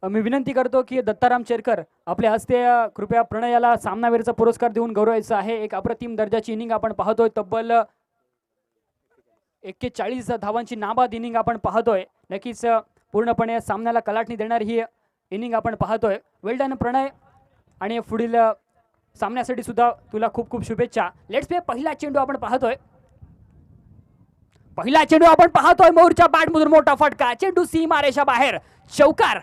मी विनंती करतो की दत्ताराम चेरकर आपल्या हस्ते कृपया प्रणयाला सामनावीरचा पुरस्कार देऊन गौरवायचा आहे. एक अप्रतिम दर्जाची इनिंग आपण पाहतोय. तब्बल 41 धावांची नाबाद इनिंग आपण पाहतोय. नक्कीच पूर्णपणे सामन्याला कलाटणी देणारी ही इनिंग आपण पाहतोय. वेल डन प्रणय, आणि पुढील सामन्यासाठी सुद्धा तुला खूप खूप शुभेच्छा. Let's play. पहिला चेंडू आपण पाहतोय. मयूरच्या बॅटमधून मोठा फटका. चेंडू सीमारेषा बाहेर, चौकार.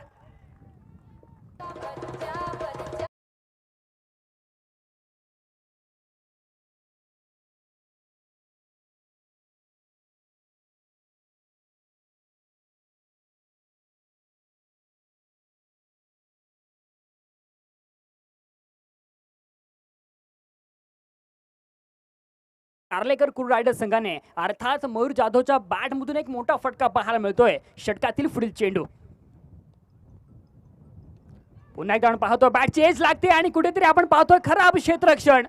कार्लेकर कुल रायडर्स संघाने अर्थात मयूर जाधवच्या बॅटमधून एक मोठा फटका पाहायला मिळतोय. षटकातील पुढील चेंडू पुन्हा एकदा आपण पाहतोय. बॅटची एज लागते आणि कुठेतरी आपण पाहतोय खराब क्षेत्ररक्षण.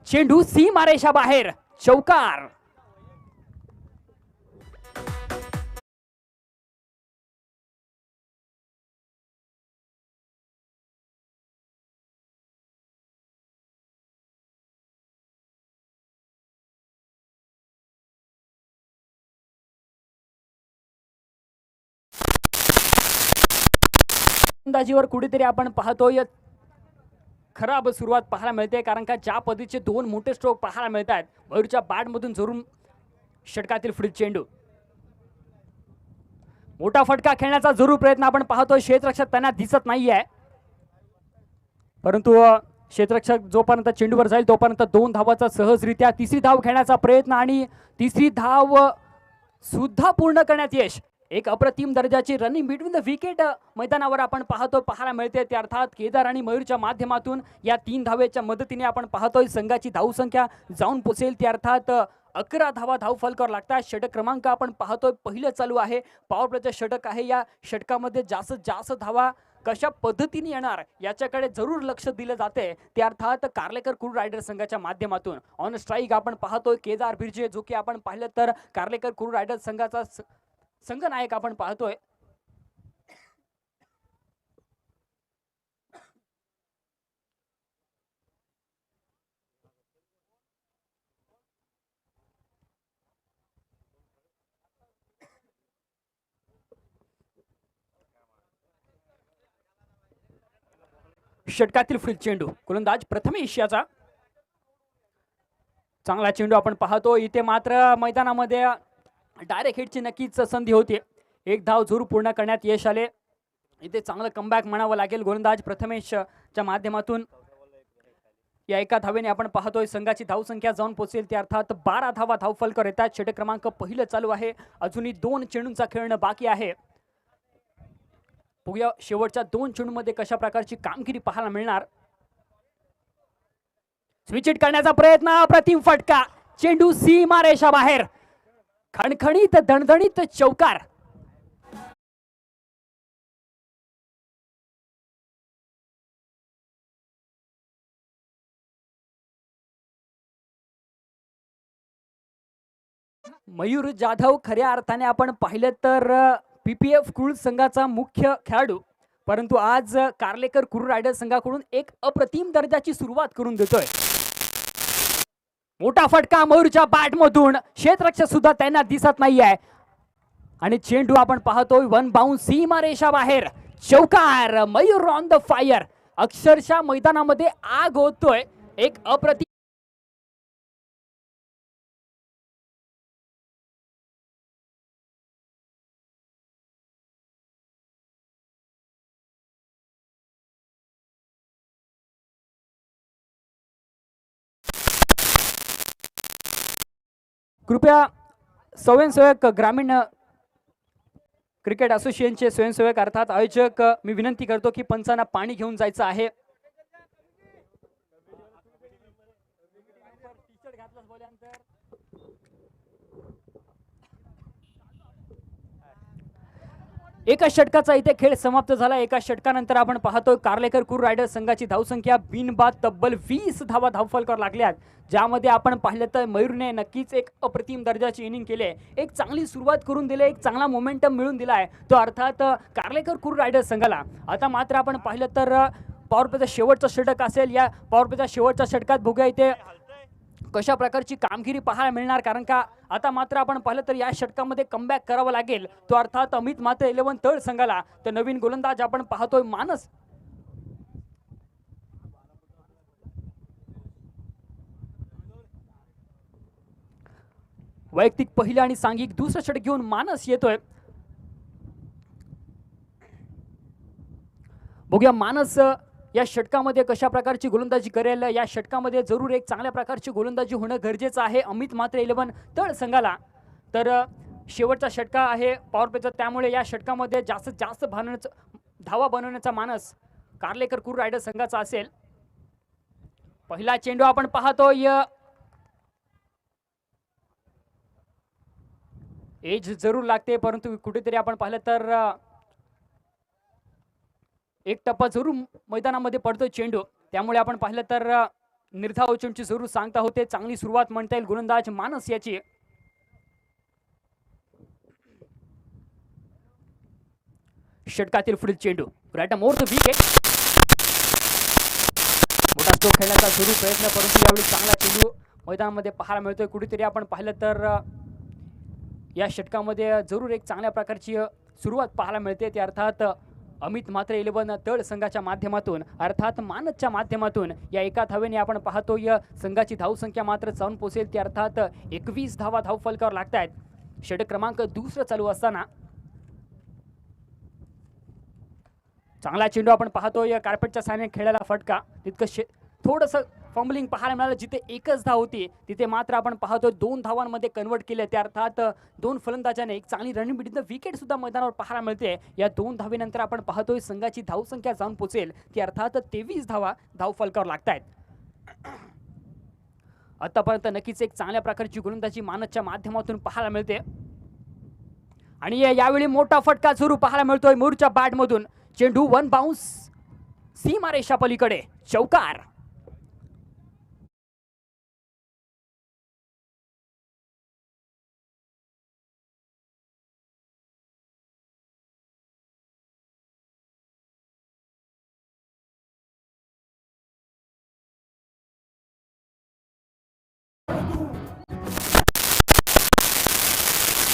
चेंडू सीमारेषा बाहेर, चौकार. अंदाजीवर कुठेतरी आपण पाहतोय खराब सुरुवात पाहायला मिळते, कारण का ज्या पद्धतीचे दोन मोठे स्ट्रोक पाहायला मिळतात मयूरच्या बॅटमधून जरूर. षटकातील पुढील चेंडू, मोठा फटका खेळण्याचा जरूर प्रयत्न आपण पाहतोय. क्षेत्ररक्षक त्यांना दिसत नाहीये, परंतु क्षेत्ररक्षक जोपर्यंत चेंडूवर जाईल तोपर्यंत 2 धावाचा सहजरित्या तिसरी धाव खेळण्याचा प्रयत्न, आणि तिसरी धाव सुद्धा पूर्ण करण्यात यश. एक अप्रतिम दर्जाची रनिंग बिटवीन द विकेट मैदानावर आपण पाहायला मिळते. ते अर्थात केदार आणि मयूरच्या माध्यमातून या 3 धावेच्या मदतीने आपण पाहतोय संघाची धावसंख्या जाऊन पोचेल. ते अर्थात 11 धावा धावफलकावर लागतात. षटक क्रमांक आपण पाहतोय पहिलं चालू आहे. पॉवर प्लेचं षटक आहे. या षटकामध्ये जास्तीत जास्त धावा कशा पद्धतीने येणार याच्याकडे जरूर लक्ष दिलं जाते. ते अर्थात कार्लेकर कुल रायडर संघाच्या माध्यमातून. ऑन स्ट्राईक आपण पाहतोय केदार बिर्जे, जो की आपण पाहिलं तर कार्लेकर कुल रायडर संघाचा संघनायक आपण पाहतोय. षटकातील पुढील चेंडू गोलंदाज प्रथमेश याचा. चांगला चेंडू आपण पाहतो. इथे मात्र मैदानामध्ये डायरेक्ट हिटची नक्कीच संधी होती. एक धाव जरूर पूर्ण करण्यात यश आले. इथे चांगलं कमबॅक म्हणावं लागेल गोलंदाज प्रथमेशच्या माध्यमातून. या एका धावेने आपण पाहतोय संघाची धावसंख्या जाऊन पोहोचेल. त्या अर्थात 12 धावा धावफलकावर येतात. षटक क्रमांक पहिलं चालू आहे. अजूनही 2 चेंडूंचा खेळणं बाकी आहे. बघूया शेवटच्या 2 चेंडूमध्ये कशा प्रकारची कामगिरी पाहायला मिळणार. स्विच हिट करण्याचा प्रयत्न, अप्रतिम फटका. चेंडू सीमारेषा बाहेर, खणखणीत दणदणीत चौकार. मयूर जाधव खऱ्या अर्थाने आपण पाहिलं तर पीपीएफ कुळ संघाचा मुख्य खेळाडू, परंतु आज कार्लेकर कुल रायडर संघाकडून एक अप्रतिम दर्जाची सुरुवात करून देतोय. मोठा फटका मयूरच्या बॅटमधून. क्षेत्ररक्षक सुद्धा त्यांना दिसत नाहीये, आणि चेंडू आपण पाहतोय वन बाउंस सीमारेषा बाहेर, चौकार. Mayur on the fire. अक्षरशः मैदानामध्ये आग होतोय. एक अप्रतिम कृपया स्वयंसेवक ग्रामीण क्रिकेट असोसिएशनचे स्वयंसेवक अर्थात आयोजक, मी विनंती करतो की पंचांना पाणी घेऊन जायचं आहे. एका षटकाचा इथे खेळ समाप्त झाला. एका षटकानंतर आपण पाहतोय कार्लेकर कुर रायडर्स संघाची धावसंख्या बिनबाद तब्बल 20 धावा धावफलकावर लागल्यात, ज्यामध्ये आपण पाहिलं तर मयूरने नक्कीच एक अप्रतिम दर्जाची इनिंग केली आहे. एक चांगली सुरुवात करून दिली, एक चांगला मोमेंटम मिळून दिलाय तो अर्थात कार्लेकर कुर रायडर्स संघाला. आता मात्र आपण पाहिलं तर पॉवर प्लेचा शेवटचा षटक असेल. या पॉवर प्लेच्या शेवटच्या षटकात बघूया इथे कशा प्रकारची कामगिरी पाहायला मिळणार, कारण का आता मात्र आपण पाहिलं तर या षटकामध्ये कमबॅक करावा लागेल तो अर्थात अमित मात्रे 11 तळ संघाला. तर नवीन गोलंदाज आपण पाहतोय मानस. वैयक्तिक पहिल्या आणि सांघिक दुसरं षटक घेऊन मानस येतोय. बघूया मानस या षटकामध्ये कशा प्रकारची गोलंदाजी करेल. या षटकामध्ये जरूर एक चांगल्या प्रकारची गोलंदाजी होणं गरजेचं आहे अमित मात्रे 11 तळ संघाला. तर शेवटचा षटका आहे पॉवर प्लेचा, त्यामुळे या षटकामध्ये जास्तीत जास्त धावा बनवण्याचा मानस कार्लेकर कुर रायडर्स संघाचा असेल. पहिला चेंडू आपण पाहतोय, एज जरूर लागते, परंतु कुठेतरी आपण पाहिलं तर एक टप्पा जरूर मैदानामध्ये पडतोय चेंडू, त्यामुळे आपण पाहिलं तर निर्धाव चेंडूची जरूर सांगता होते. चांगली सुरुवात म्हणता येईल गोलंदाज मानस याची. षटकातील पुढील चेंडू राईट मोर द विकेट. मोठा स्ट्रोक खेळण्याचा जरूर प्रयत्न, परंतु यावेळी चांगला चेंडू मैदानामध्ये पाहायला मिळतोय. कुठेतरी आपण पाहिलं तर या षटकामध्ये जरूर एक चांगल्या प्रकारची सुरुवात पाहायला मिळते, ते अर्थात अमित मात्रे 11 तळ संघाच्या माध्यमातून अर्थात मानसच्या माध्यमातून. या एका धावेने आपण पाहतोय संघाची धावसंख्या मात्र जाऊन पोहोचेल, ती अर्थात 21 धावा धावफलकावर लागतायत. षटक क्रमांक दुसरं चालू असताना चांगला चेंडू आपण पाहतोय कार्पेटच्या साहाय्याने खेळायला फटका. तितकं थोडंसं फंबलिंग पाहायला मिळालं. जिथे एकच धाव होती तिथे मात्र आपण पाहतोय 2 धावांमध्ये कन्वर्ट केले, त्या अर्थात 2 फलंदाजाने एक चांगली रनिंग बिटवीन द विकेट सुद्धा मैदानावर पाहायला मिळते. या 2 धावेनंतर आपण पाहतोय संघाची धावसंख्या जाऊन पोहोचेल, ती अर्थात 23 धावा धावफलकावर लागतायत. आतापर्यंत नक्कीच एक चांगल्या प्रकारची गोलंदाजी मानसच्या माध्यमातून पाहायला मिळते आणि यावेळी मोठा फटका जरूर पाहायला मिळतोय मयूरच्या बॅटमधून. चेंडू 1 बाउन्स सीमारेषा पलीकडे, चौकार.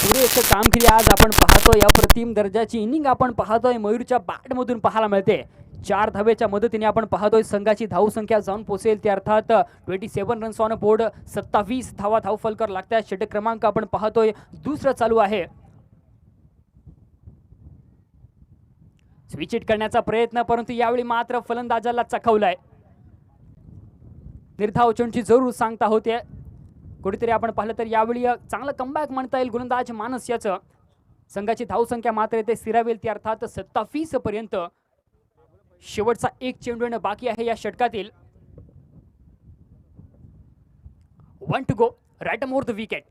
पुरेसं कामगिरी आज आपण पाहतोय. अप्रतिम दर्जाची इनिंग आपण पाहतोय मयूरच्या बॅटमधून पाहायला मिळते. 4 धावेच्या मदतीने आपण पाहतोय संघाची धावसंख्या जाऊन पोहोचेल, ते अर्थात 27 रन्स ऑन बोर्ड, 27 धावा धावफलकावर लागतात. षटक क्रमांक आपण पाहतोय दुसरं चालू आहे. स्विच इट करण्याचा प्रयत्न, परंतु यावेळी मात्र फलंदाजाला चखवलाय. निर्धाव चेंडूची जरूर सांगता होते. कुठेतरी आपण पाहिलं तर यावेळी चांगलं कमबॅक म्हणता येईल गोलंदाज मानस याचं. संघाची धावसंख्या मात्र ते स्थिरावेल, ती अर्थात 27 पर्यंत. शेवटचा एक चेंडू येणं बाकी आहे या षटकातील. 1 to go, right more the wicket.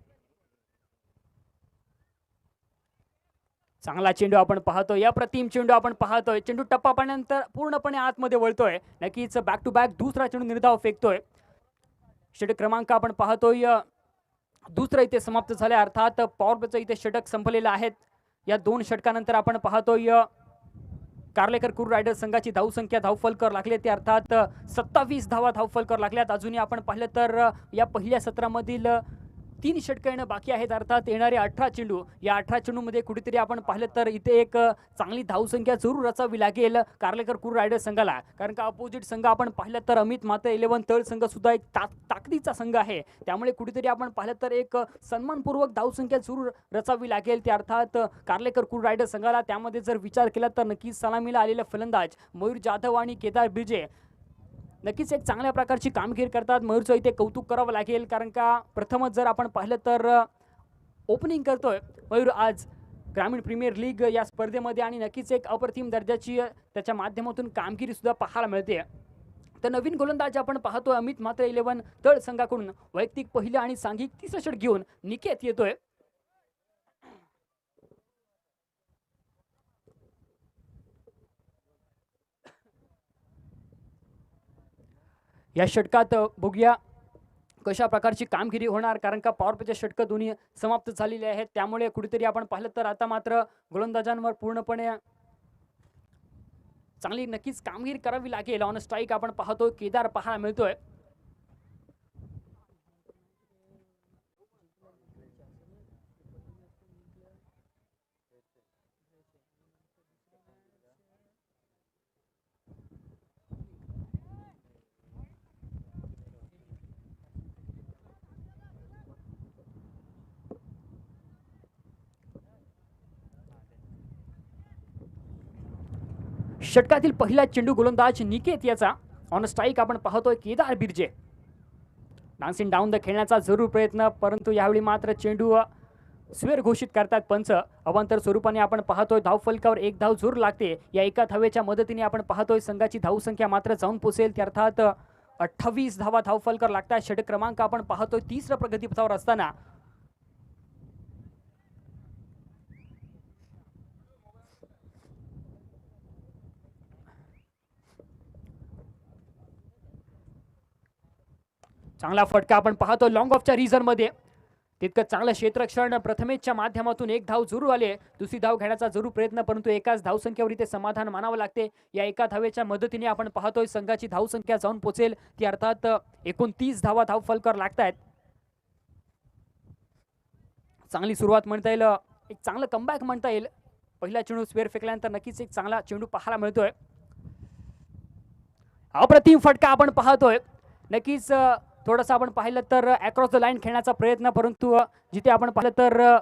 चांगला चेंडू आपण पाहतोय, या प्रतिम चेंडू आपण पाहतोय. चेंडू टप्पा पाण्यानंतर पूर्णपणे आतमध्ये वळतोय. नक्कीच बॅक टू बॅक दुसरा चेंडू निर्धाव फेकतोय. षटक क्रमांक आपण पाहतोय दुसरं इथे समाप्त झाले, अर्थात पॉवर प्लेचं इथे षटक संपलेलं आहेत. या 2 षटकानंतर आपण पाहतोय कार्लेकर कुर रायडर्स संघाची धावसंख्या धावफलकावर लागली, ते अर्थात 27 धावा धावफलकावर लागल्यात. अजूनही आपण पाहिलं तर या पहिल्या सत्रामधील 3 षटकं येणं बाकी आहेत, अर्थात येणारे 18 चेंडू. या 18 चेंडूमध्ये कुठेतरी आपण पाहिलं तर इथे एक चांगली धावसंख्या जरूर रचावी लागेल कार्लेकर कुर रायडर्स संघाला, कारण का अपोजिट संघ आपण पाहिलं तर अमित मात्रे 11 तळ संघ सुद्धा एक ताकदीचा संघ आहे. त्यामुळे कुठेतरी आपण पाहिलं तर एक सन्मानपूर्वक धावसंख्या जरूर रचावी लागेल, ते अर्थात कार्लेकर कुर रायडर्स संघाला. त्यामध्ये जर विचार केला तर नक्कीच सलामीला आलेले फलंदाज मयूर जाधव आणि केदार बिर्जे नक्कीच एक चांगल्या प्रकारची कामगिरी करतात. मयूरचं इथे कौतुक करावं लागेल, कारण का प्रथमच जर आपण पाहिलं तर ओपनिंग करतोय मयूर आज ग्रामीण प्रीमियर लीग या स्पर्धेमध्ये, आणि नक्कीच एक अप्रतिम दर्जाची त्याच्या माध्यमातून कामगिरी सुद्धा पाहायला मिळते. तर नवीन गोलंदाज आपण पाहतोय अमित मात्रे 11 तळ संघाकडून वैयक्तिक पहिलं आणि सांघिक तिसरं षटक घेऊन निकेत येतोय. या षटकात बघूया कशा प्रकारची कामगिरी होणार, कारण का पॉवर प्लेचे षटकं दोन्ही समाप्त झालेले आहेत. त्यामुळे कुठेतरी आपण पाहिलं तर आता मात्र गोलंदाजांवर पूर्णपणे चांगली नक्कीच कामगिरी करावी लागेल. ऑन स्ट्राईक आपण पाहतोय केदार पाहायला मिळतोय. षटकातील पहिला चेंडू गोलंदाज निकेत याचा. ऑन स्ट्राईक आपण पाहतोय Kedar Birje. Dancing down the खेळण्याचा जरूर प्रयत्न, परंतु यावेळी मात्र चेंडू स्वेर घोषित करतात पंच. अवांतर स्वरूपाने आपण पाहतोय धावफलकावर एक धाव जरूर लागते. या एका धावेच्या मदतीने आपण पाहतोय संघाची धावसंख्या मात्र जाऊन पोचेल, ते अर्थात 28 धावा धावफलकावर लागतात. षटक क्रमांक आपण पाहतोय तिसऱ्या प्रगतीपथावर असताना चांगला फटका आपण पाहतो लॉंग ऑफच्या रिझन मध्ये. तितकं चांगलं क्षेत्ररक्षण प्रथमेशच्या माध्यमातून एक धाव जरूर आले. दुसरी धाव घेण्याचा जरूर प्रयत्न, परंतु एकाच धावसंख्येवर इथे समाधान मानावं लागते. या एका धावेच्या मदतीने आपण पाहतोय संघाची धावसंख्या जाऊन पोचेल, ती अर्थात 29 धावा धावफलकावर लागतायत. चांगली सुरुवात म्हणता येईल, एक चांगलं कमबॅक म्हणता येईल. पहिला चेंडू स्वेर फेकल्यानंतर नक्कीच एक चांगला चेंडू पाहायला मिळतोय. अप्रतिम फटका आपण पाहतोय. नक्कीच थोडंसं आपण पाहिलं तर अक्रॉस द लाईन खेळण्याचा प्रयत्न, परंतु जिथे आपण पाहिलं तर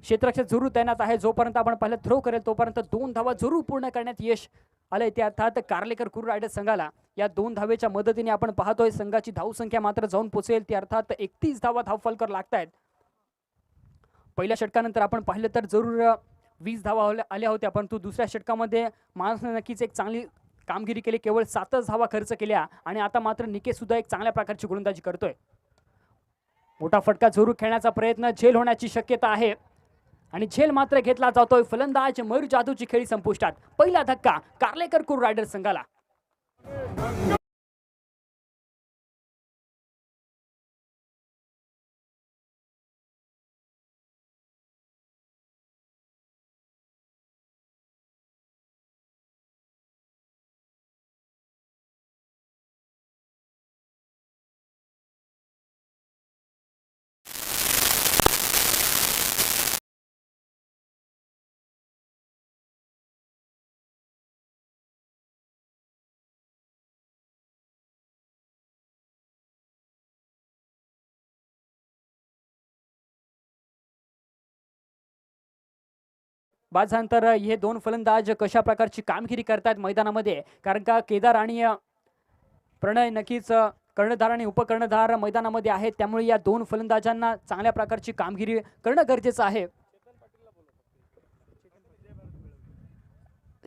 क्षेत्ररक्षक जरूर तैनात आहे. जोपर्यंत आपण पाहिलं थ्रो करेल तोपर्यंत 2 धावा जरूर पूर्ण करण्यात यश आलंय, ते अर्थात कार्लेकर कुर्र रायडर संघाला. या 2 धावेच्या मदतीने आपण पाहतोय संघाची धावसंख्या मात्र जाऊन पोचेल, ती अर्थात 31 धावा धावफलकावर लागतायत. पहिल्या षटकानंतर आपण पाहिलं तर जरूर 20 धावा आल्या होत्या, परंतु दुसऱ्या षटकामध्ये माणसाने नक्कीच एक चांगली कामगिरी केली. केवळ 7च धावा खर्च केल्या आणि आता मात्र निकेत सुद्धा एक चांगल्या प्रकारची गोलंदाजी करतोय. मोठा फटका जरूर खेळण्याचा प्रयत्न, झेल होण्याची शक्यता आहे आणि झेल मात्र घेतला जातोय. फलंदाज मयूर जाधवची खेळी संपुष्टात. पहिला धक्का कार्लेकर कुर्र रायडर संघाला. बाद झाल्यानंतर हे 2 फलंदाज कशा प्रकारची कामगिरी करतात मैदानामध्ये, कारण का केदार आणि प्रणय नक्कीच कर्णधार आणि उपकर्णधार मैदानामध्ये आहेत. त्यामुळे या 2 फलंदाजांना चांगल्या प्रकारची कामगिरी करणं गरजेचं आहे.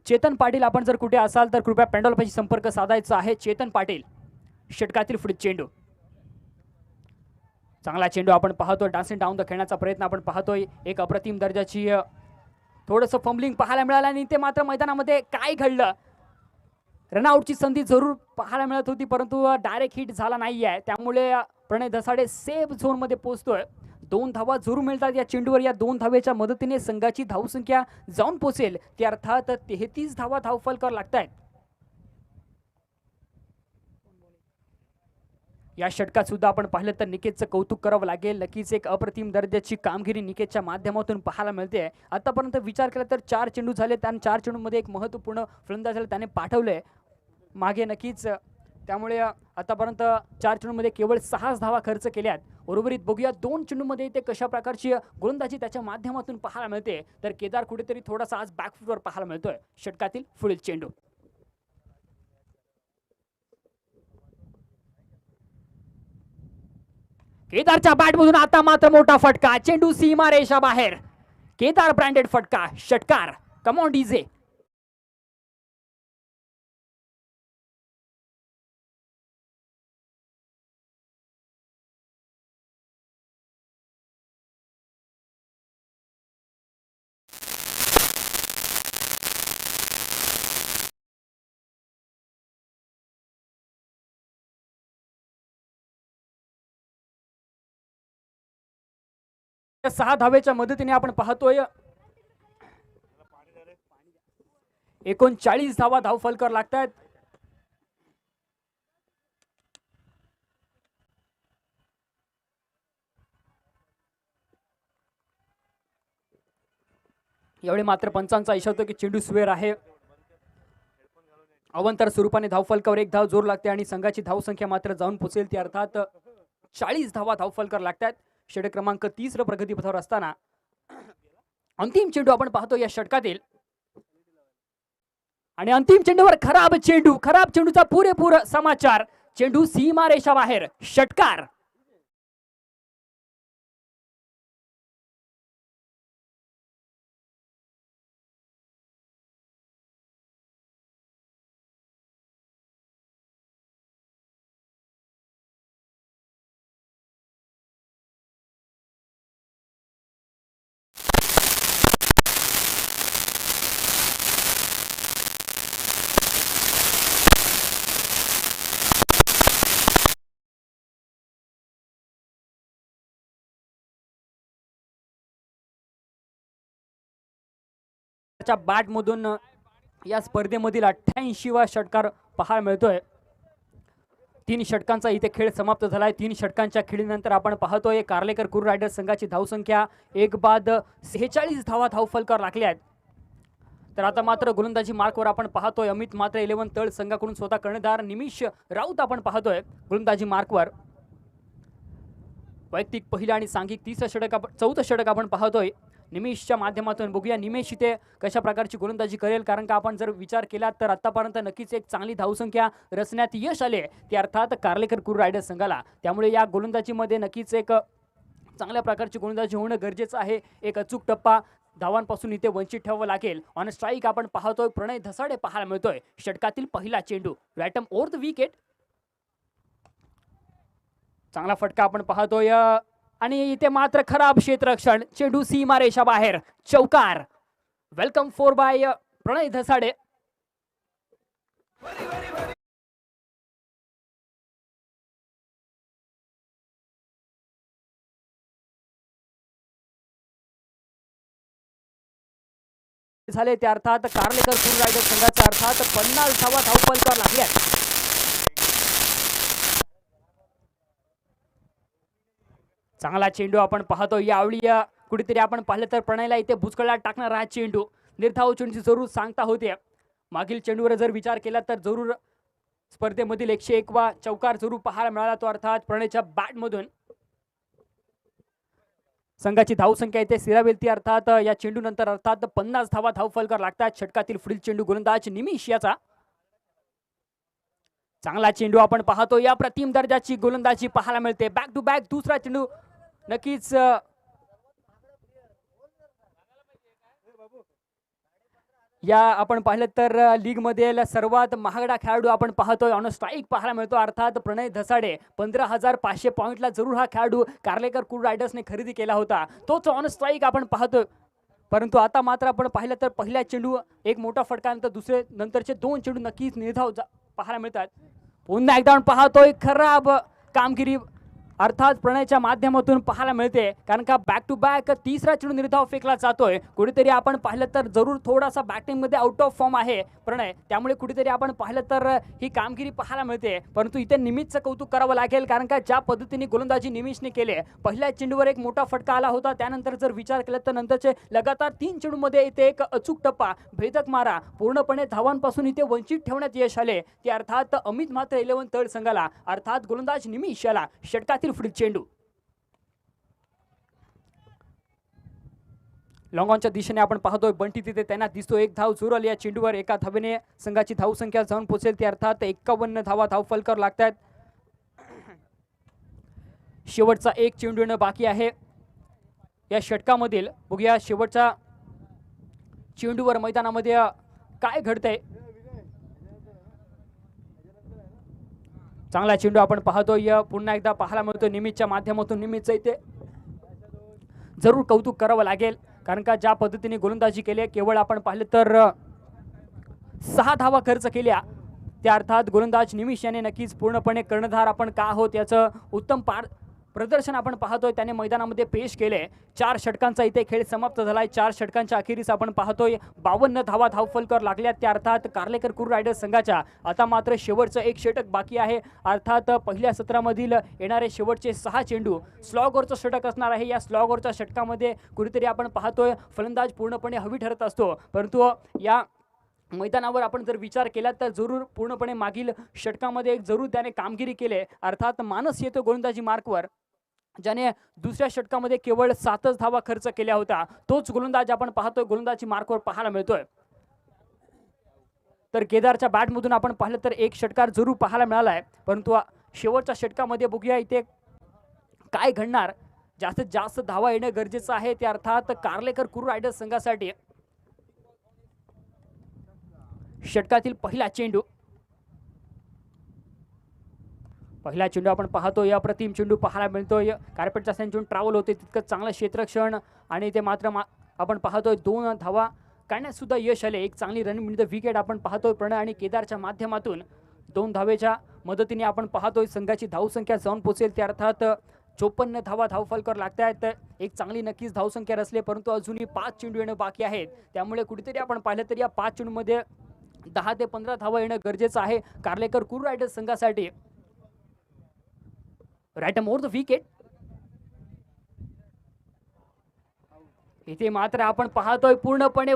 चेतन पाटील आपण जर कुठे असाल तर कृपया पेंडॉलपाशी संपर्क साधायचा आहे. चेतन पाटील षटकातील पुढे चेंडू. चांगला चेंडू आपण पाहतोय. डान्सिंग डाऊन द खेळण्याचा प्रयत्न आपण पाहतोय. एक अप्रतिम दर्जाची थोडंसं फंबलिंग पाहायला मिळालं आणि ते मात्र मैदानामध्ये काय घडलं, रनआउटची संधी जरूर पाहायला मिळत होती, परंतु डायरेक्ट हिट झाला नाहीये. त्यामुळे प्रणय धसाडे सेफ झोन मध्ये पोहोचतोय. 2 धावा जरूर मिळतात या चेंडूवर. या 2 धावेच्या मदतीने संघाची धावसंख्या जाऊन पोचेल, ते अर्थात 33 धावा धावफलकावर लागतायत. या षटकात सुद्धा आपण पाहिलं तर निकेतचं कौतुक करावं लागेल. नक्कीच एक अप्रतिम दर्जाची कामगिरी निकेतच्या माध्यमातून पाहायला मिळते. आतापर्यंत विचार केला तर 4 चेंडू झाले आणि 4 चेंडूमध्ये एक महत्त्वपूर्ण फलंदाजाला त्याने पाठवलंय मागे. नक्कीच त्यामुळे आतापर्यंत 4 चेंडूमध्ये केवळ 6 धावा खर्च केल्यात. उर्वरित बघूया 2 चेंडूमध्ये ते कशा प्रकारची गोलंदाजी त्याच्या माध्यमातून पाहायला मिळते. तर केदार कुठेतरी थोडासा आज बॅकफुटवर पाहायला मिळतोय. षटकातील पुढील चेंडू. केदारच्या बॅटमधून आता मात्र मोठा फटका. चेंडू सीमा रेषा बाहेर. केदार ब्रँडेड फटका. षटकार. Come on DJ. 6 धावेच्या मदतीने आपण पाहतोय 39 धावा धावफलकावर लागतात. यावेळी मात्र पंचांचा इशारा होतो की चेंडू स्वेर आहे. अवंतर स्वरूपाने धावफलकावर 1 धाव जोर लागते आणि संघाची धावसंख्या मात्र जाऊन पोहोचेल ती अर्थात 40 धावा धावफलकावर लागतात. षटक क्रमांक 30 प्रगतीपथावर असताना अंतिम चेंडू आपण पाहतो या षटकातील आणि अंतिम चेंडूवर खराब चेंडूचा पुरेपूर समाचार. चेंडू सीमा रेषा बाहेर. षटकार. बॅट मधून या स्पर्धेमधील 88वा षटकार पाहायला मिळतोय. 3 षटकांचा इथे खेळ समाप्त झालाय. 3 षटकांच्या खेळीनंतर आपण पाहतोय कार्लेकर कुर्र रायडर्स संघाची धावसंख्या 1 बाद 46 धावा धावफलकावर लागल्या आहेत. तर आता मात्र गोलंदाजी मार्कवर आपण पाहतोय अमित मात्र 11 तळ संघाकडून स्वतः कर्णधार निमिष राऊत आपण पाहतोय गोलंदाजी मार्कवर. वैयक्तिक पहिला आणि सांघिक 4थं षटक आपण पाहतोय निमेशच्या माध्यमातून. बघूया निमेश इथे कशा प्रकारची गोलंदाजी करेल, कारण का आपण जर विचार केला तर आतापर्यंत नक्कीच एक चांगली धावसंख्या रचण्यात यश आले ते अर्थात कार्लेकर कुर्र रायडर्स संघाला. त्यामुळे या गोलंदाजीमध्ये नक्कीच एक चांगल्या प्रकारची गोलंदाजी होणं गरजेचं आहे. एक अचूक टप्पा धावांपासून इथे वंचित ठेवावं लागेल. ऑन स्ट्राईक आपण पाहतोय प्रणय धसाडे पाहायला मिळतोय. षटकातील पहिला चेंडू रॅटम ओव्हर द विकेट. चांगला फटका आपण पाहतोय आणि इथे मात्र खराब क्षेत्ररक्षण. चेंडू सीमा रेषा बाहेर. चौकार. वेलकम 4 बाय प्रणय धसाडे. झाले त्या अर्थात कार्लेकर कुर्र रायडर्स संघाचा अर्थात 50 धावा धावफलकावर लागल्या. चांगला चेंडू आपण पाहतो. यावेळी कुठेतरी आपण पाहिलं तर प्रणयला इथे भुजकळात टाकणार हा चेंडू. निर्धाव चेंडूची जरूर सांगता होते. मागील चेंडूवर जर विचार केला तर जरूर स्पर्धेमधील 101 वा चौकार जरूर पाहायला मिळाला तो अर्थात प्रणयच्या बॅटमधून. संघाची धावसंख्या इथे स्थिरावेल ती अर्थात या चेंडू नंतर अर्थात 50 धावा धावफलकावर लागतात. षटकातील पुढील चेंडू गोलंदाज निमिष याचा. चांगला चेंडू आपण पाहतो. या प्रतिम दर्जाची गोलंदाजी पाहायला मिळते. बॅक टू बॅक दुसरा चेंडू नक्कीच या आपण पाहिलं तर लीग मधील सर्वात महागडा खेळाडू आपण पाहतोय ऑन स्ट्राईक पाहायला मिळतो अर्थात प्रणय धसाडे. 15,500 पॉईंटला जरूर हा खेळाडू कार्लेकर कुर्र रायडर्सने खरेदी केला होता. तोच ऑन स्ट्राईक आपण पाहतोय. परंतु आता मात्र आपण पाहिलं तर पहिला चेंडू एक मोठा फटका दुसरे नंतरचे 2 चेंडू नक्कीच निर्धाव पाहायला मिळतात. पुन्हा एकदा आपण पाहतोय खराब कामगिरी अर्थात प्रणयच्या माध्यमातून पाहायला मिळते, कारण का बॅक टू बॅक तिसरा चेंडू निर्धाव फेकला जातोय. कुठेतरी आपण पाहिलं तर जरूर थोडासा बॅटिंग मध्ये आउट ऑफ फॉर्म आहे प्रणय. त्यामुळे कुठेतरी आपण पाहिलं तर ही कामगिरी पाहायला मिळते. परंतु इथे निमिषचं कौतुक करावं लागेल, कारण का ज्या पद्धतीने गोलंदाजी निमिषने केले. पहिल्या चेंडूवर एक मोठा फटका आला होता. त्यानंतर जर विचार केला तर नंतरचे लगातार 3 चेंडूमध्ये इथे एक अचूक टप्पा भेदक मारा पूर्णपणे धावांपासून इथे वंचित ठेवण्यात यश आले. ते अर्थात अमित मात्र 11 तळ संघाला अर्थात गोलंदाज निमिष याला. षटकातील पुढील चेंडू लॉंगॉनच्या दिशेने आपण पाहतोय. बंटी तिथे त्यांना दिसतो. 1 धाव जोर आली या चेंडूवर. एका धावेने संघाची धावसंख्या जाऊन पोहोचेल ती अर्थात 51 धावा धावफलकावर लागतात. शेवटचा 1 चेंडू येणं बाकी आहे या षटकामधील. बघूया शेवटच्या चेंडूवर मैदानामध्ये काय घडतंय. चांगला चेंडू आपण पाहतोय. पुन्हा एकदा पाहायला मिळतो निमिषच्या माध्यमातून. निमिषचं इथे जरूर कौतुक करावं लागेल, कारण का ज्या पद्धतीने गोलंदाजी केली. केवळ आपण पाहिलं तर 6 धावा खर्च केल्या. त्या अर्थात गोलंदाज निमिष याने नक्कीच पूर्णपणे कर्णधार आपण का आहोत याचं उत्तम प्रदर्शन आपण पाहतोय त्याने मैदानामध्ये पेश केले। 4 षटकांचा इथे खेळ समाप्त झालाय। 4 षटकांच्या अखेरीस आपण पाहतोय 52 धावा धावफलकावर लागल्या त्या अर्थात कार्लेकर कुर्र रायडर्स संघाच्या। आता मात्र शेवटचं एक षटक बाकी आहे। अर्थात पहिल्या सत्रामधील येणारे शेवटचे 6 चेंडू स्लॉगवरचं षटक असणार आहे। या स्लॉगवरच्या षटकामध्ये कुठेतरी आपण पाहतोय फलंदाज पूर्णपणे हवी ठरत असतो, परंतु या मैदानावर आपण जर विचार केला तर जरूर पूर्णपणे मागील षटकामध्ये जरूर त्याने कामगिरी केले। अर्थात मानस येतो गोलंदाजी मार्कवर, ज्याने दुसऱ्या षटकामध्ये केवळ 7च धावा खर्च केल्या होत्या। तोच गोलंदाज आपण पाहतोय गोलंदाजी मार्कवर पाहायला मिळतोय। तर केदारच्या बॅटमधून आपण पाहिलं तर एक षटकार जरूर पाहायला मिळालाय, परंतु शेवटच्या षटकामध्ये बघूया इथे काय घडणार। जास्तीत जास्त धावा येणं गरजेचं आहे ते अर्थात कार्लेकर कुर्र रायडर्स संघासाठी। षटकातील पहिला चेंडू आपण पाहतो या प्रतिम चेंडू पाहायला मिळतोय। कार्पेटच्या सेंचून ट्रॅव्हल होते तितकं चांगलं क्षेत्ररक्षण आणि ते मात्र आपण पाहतोय 2 धावा काढण्यात सुद्धा यश आले। एक चांगली रन मिळते विकेट आपण पाहतोय प्रणय आणि केदारच्या माध्यमातून 2 धावेच्या मदतीने आपण पाहतोय संघाची धावसंख्या जाऊन पोहोचेल त्या अर्थात 54 धावा धावफलकावर लागतायत। एक चांगली नक्कीच धावसंख्या रचले, परंतु अजूनही 5 चेंडू येणं बाकी आहेत। त्यामुळे कुठेतरी आपण पाहिलं तर या 5 चेंडूमध्ये 10 ते 15 धावा येणं गरजेचं आहे कार्लेकर कुर्र रायडर्स संघासाठी। राईट मोर द विकेट इथे मात्र आपण पाहतोय पूर्णपणे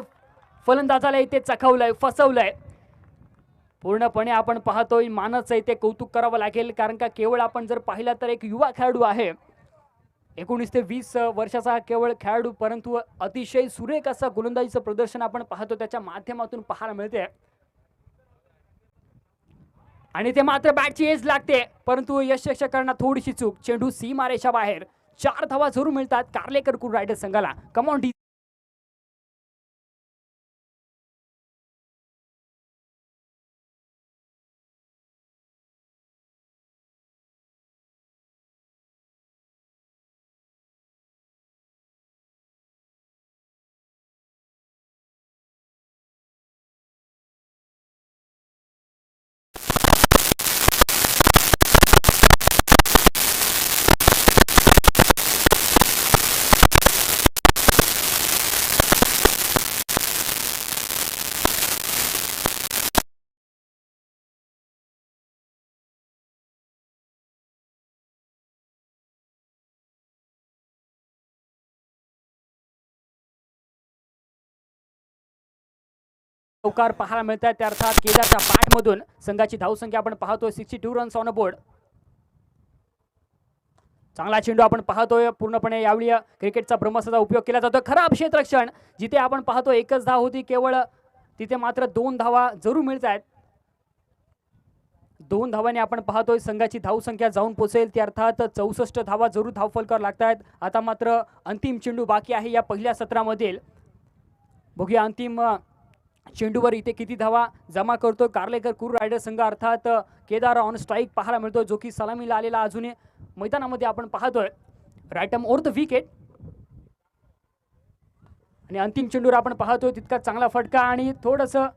फलंदाजाला इथे चखवलंय, फसवलंय पूर्णपणे। आपण पाहतोय मानसचं इथे कौतुक करावं लागेल, कारण का केवळ आपण जर पाहिला तर एक युवा खेळाडू आहे, 19 ते 20 वर्षाचा केवळ खेळाडू, परंतु अतिशय सुरेख असं गोलंदाजीचं प्रदर्शन आपण पाहतो त्याच्या माध्यमातून पाहायला मिळते। आणि ते मात्र बॅटची एज लागते, परंतु यशस्वीकरणात थोडीशी चूक। चेंडू सीमारेषा बाहेर। 4 धावा जरूर मिळतात कार्लेकर कुर्र रायडर्स संघाला। कम ऑन डी चौकार पाहायला मिळतात त्या अर्थात केदारच्या बॅटमधून संघाची धावसंख्या आपण पाहतोय 62 रन्स ऑन बोर्ड। चांगला चेंडू आपण पाहतोय पूर्णपणे यावेळी क्रिकेटचा ब्रह्मास्त्राचा उपयोग केला जातो। खराब क्षेत्ररक्षण जिथे आपण पाहतो एकच धाव होती केवळ, तिथे मात्र 2 धावा जरूर मिळतात। 2 धावांनी आपण पाहतोय संघाची धावसंख्या जाऊन पोहोचेल त्या अर्थात 64 धावा जरूर धावफलकावर लागतात। आता मात्र अंतिम चेंडू बाकी आहे या पहिल्या सत्रामधील। बघूया अंतिम चेंडूवर इथे किती धावा जमा करतो कार्लेकर कुर्र रायडर्स संघ, अर्थात केदार ऑन स्ट्राईक पाहायला मिळतो जो की सलामीला आलेला अजूनही मैदानामध्ये आपण पाहतोय। राईट ओव्हर द विकेट आणि अंतिम चेंडूवर आपण पाहतोय तितका चांगला फटका आणि थोडंसं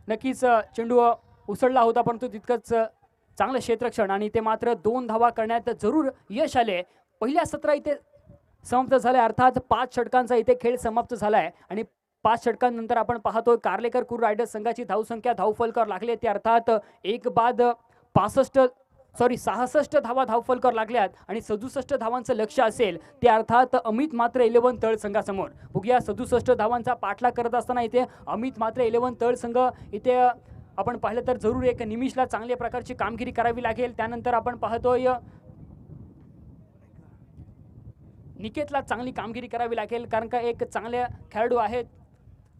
नक्कीच चेंडू उसळला होता, परंतु तितकंच चांगलं क्षेत्ररक्षण आणि ते मात्र 2 धावा करण्यात जरूर यश आले। पहिल्या सत्रा इथे समाप्त झाले, अर्थात 5 षटकांचा इथे खेळ समाप्त झालाय आणि 5 षटकांनंतर आपण पाहतोय कार्लेकर कुर्र रायडर्स संघाची धावसंख्या धावफलकावर लागले ते अर्थात एक बाद 66 धावा धावफलकावर लागल्यात आणि 67 धावांचं लक्ष असेल ते अर्थात अमित मात्र 11 तळ संघासमोर। बघूया 67 धावांचा पाठलाग करत असताना इथे अमित मात्र 11 तळ संघ इथे आपण पाहिलं तर जरूर एक निमिषला चांगल्या प्रकारची कामगिरी करावी लागेल। त्यानंतर आपण पाहतोय निकेतला चांगली कामगिरी करावी लागेल, कारण का एक चांगले खेळाडू आहेत।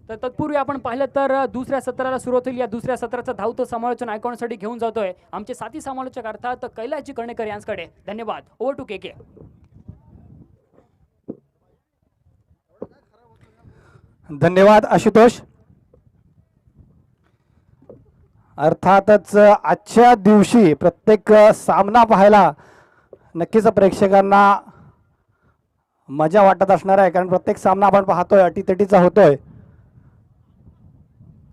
तर तत्पूर्वी आपण पाहिलं तर दुसऱ्या सत्राला सुरुवात होईल। या दुसऱ्या सत्राचं धावतं समालोचन ऐकण्यासाठी घेऊन जातोय आमचे साथी समालोचक अर्थात कैलासजी कर्णेकर यांच्याकडे। धन्यवाद। ओव्हर टू के। धन्यवाद आशुतोष। अर्थातच आजच्या दिवशी प्रत्येक सामना पाहायला नक्कीच प्रेक्षकांना मजा वाटत असणार आहे, कारण प्रत्येक सामना आपण पाहतोय अटीतटीचा होतोय।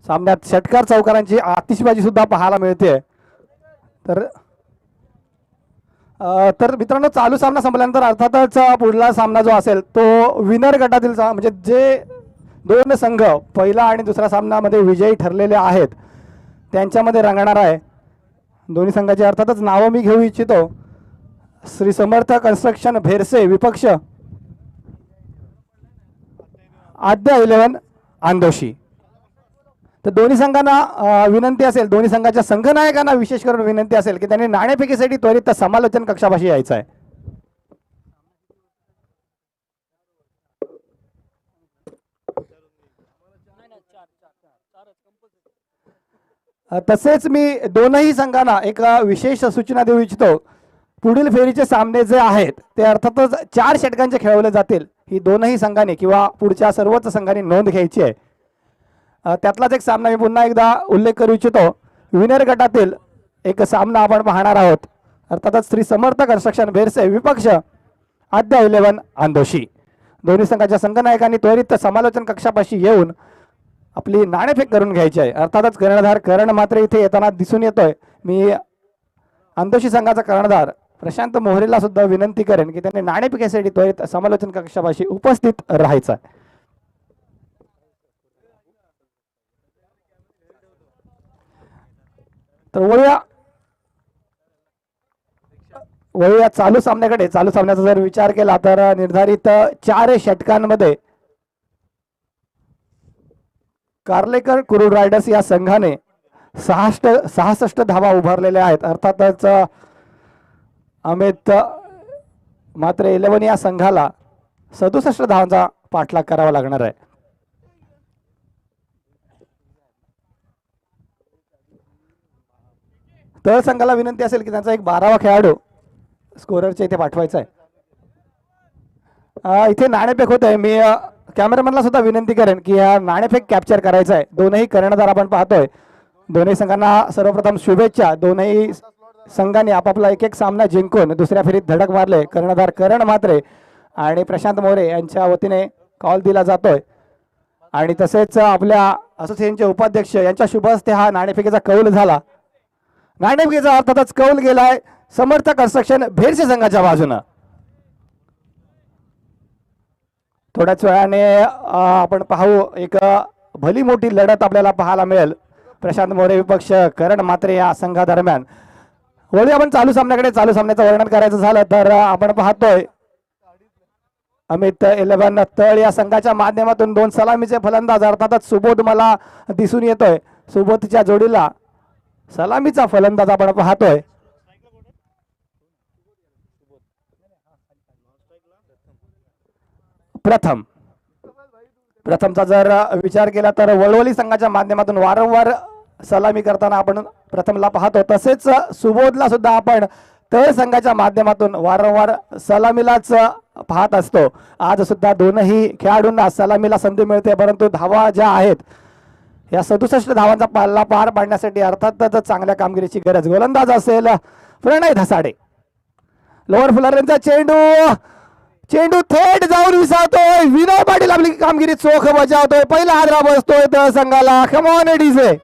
सामन्यात षटकार चौकारांची आतिषबाजी सुद्धा पाहायला मिळते। तर तर मित्रांनो, चालू सामना संपल्यानंतर अर्थातच पुढला सामना जो असेल तो विनर गटातील म्हणजे जे दोन संघ पहिला आणि दुसऱ्या सामन्यामध्ये विजयी ठरलेले आहेत त्यांच्यामध्ये रंगणार आहे. दोन्ही संघाची अर्थातच नावं मी घेऊ इच्छितो. श्री समर्थ कन्स्ट्रक्शन भेरसे विपक्ष आद्या 11 आंदोशी. तर दोन्ही संघांना विनंती असेल, दोन्ही संघाच्या संघनायकांना विशेष करून विनंती असेल की त्यांनी नाणेफेकीसाठी त्वरित समालोचन कक्षापाशी यायचं आहे. तसेच मी दोनही संघांना एक विशेष सूचना देऊ इच्छितो. पुढील फेरीचे सामने जे आहेत ते अर्थातच 4 षटकांचे खेळवले जातील. ही दोनही संघांनी किंवा पुढच्या सर्वच संघांनी नोंद घ्यायची आहे. त्यातलाच एक सामना मी पुन्हा एकदा उल्लेख करू इच्छितो. विनर गटातील एक सामना आपण पाहणार आहोत. अर्थातच श्री समर्थ कन्स्ट्रक्शन भेरसे विपक्ष आद्या 11 आंदोशी. दोन्ही संघाच्या संघनायकांनी त्वरित समालोचन कक्षापाशी येऊन आपली नाणेफेक करून घ्यायची आहे. अर्थातच कर्णधार करण मात्र इथे येताना दिसून येतोय. मी आंदोशी संघाचा कर्णधार प्रशांत मोहरेला सुद्धा विनंती करेन की त्यांनी नाणेफेकीसाठी त्वरित समालोचन कक्षापाशी उपस्थित राहायचं आहे. तर वळूया चालू सामन्याकडे. चालू सामन्याचा जर विचार केला तर निर्धारित 4 षटकांमध्ये कार्लेकर कुरुड रायडर्स या संघाने 66 धावा उभारलेल्या आहेत. अर्थातच अमित मात्र 11 या संघाला 67 धावांचा पाठलाग करावा लागणार आहे. तर संघाला विनंती असेल की त्यांचा एक 12वा खेळाडू स्कोररच्या इथे पाठवायचा आहे. इथे नाणेफेक होत आहे. मी कॅमेरामॅनला सुद्धा विनंती करेन की हा नाणेफेक कॅप्चर करायचा आहे. दोनही कर्णधार आपण पाहतोय. दोन्ही संघांना सर्वप्रथम शुभेच्छा. दोनही संघांनी आपापला एक सामना जिंकून दुसऱ्या फेरीत धडक मारले. कर्णधार करण म्हात्रे आणि प्रशांत मोरे यांच्या वतीने कॉल दिला जातोय. आणि तसेच आपल्या असोसिएशनचे उपाध्यक्ष यांच्या शुभ हस्ते हा नाणेफेकीचा कौल झाला. नाणेफेकीचा अर्थातच कौल गेलाय समर्थ कन्स्ट्रक्शन भेरसे संघाच्या बाजूनं. थोड्याच वेळाने आपण पाहू एक भली मोठी लढत आपल्याला पाहायला मिळेल प्रशांत मोरे विपक्ष करण म्हात्रे या संघादरम्यान. वळूया आपण चालू सामन्याकडे. चालू सामन्याचं वर्णन करायचं झालं तर आपण पाहतोय अमित 11 तळ या संघाच्या माध्यमातून 2 सलामीचे फलंदाज अर्थातच सुबोध मला दिसून येतोय. सुबोधच्या जोडीला सलामीचा फलंदाज आपण पाहतोय. प्रथमचा जर विचार केला तर वळवली संघाच्या माध्यमातून वारंवार सलामी करताना आपण प्रथमला पाहतो. तसेच सुबोधला सुद्धा आपण तळ संघाच्या माध्यमातून वारंवार सलामीलाच पाहत असतो. आज सुद्धा दोनही खेळाडूंना सलामीला संधी मिळते. परंतु धावा ज्या आहेत या 67 धावांचा पल्ला पार पाडण्यासाठी अर्थातच चांगल्या कामगिरीची गरज. गोलंदाज असेल प्रणय धसाडे. लोअर फुलरचा चेंडू थेट जाऊन विसावतोय. विनय पाटील आपली कामगिरी चोख बजावतोय. पहिला हादरा बसतोय तळ संघाला. Come on DJ.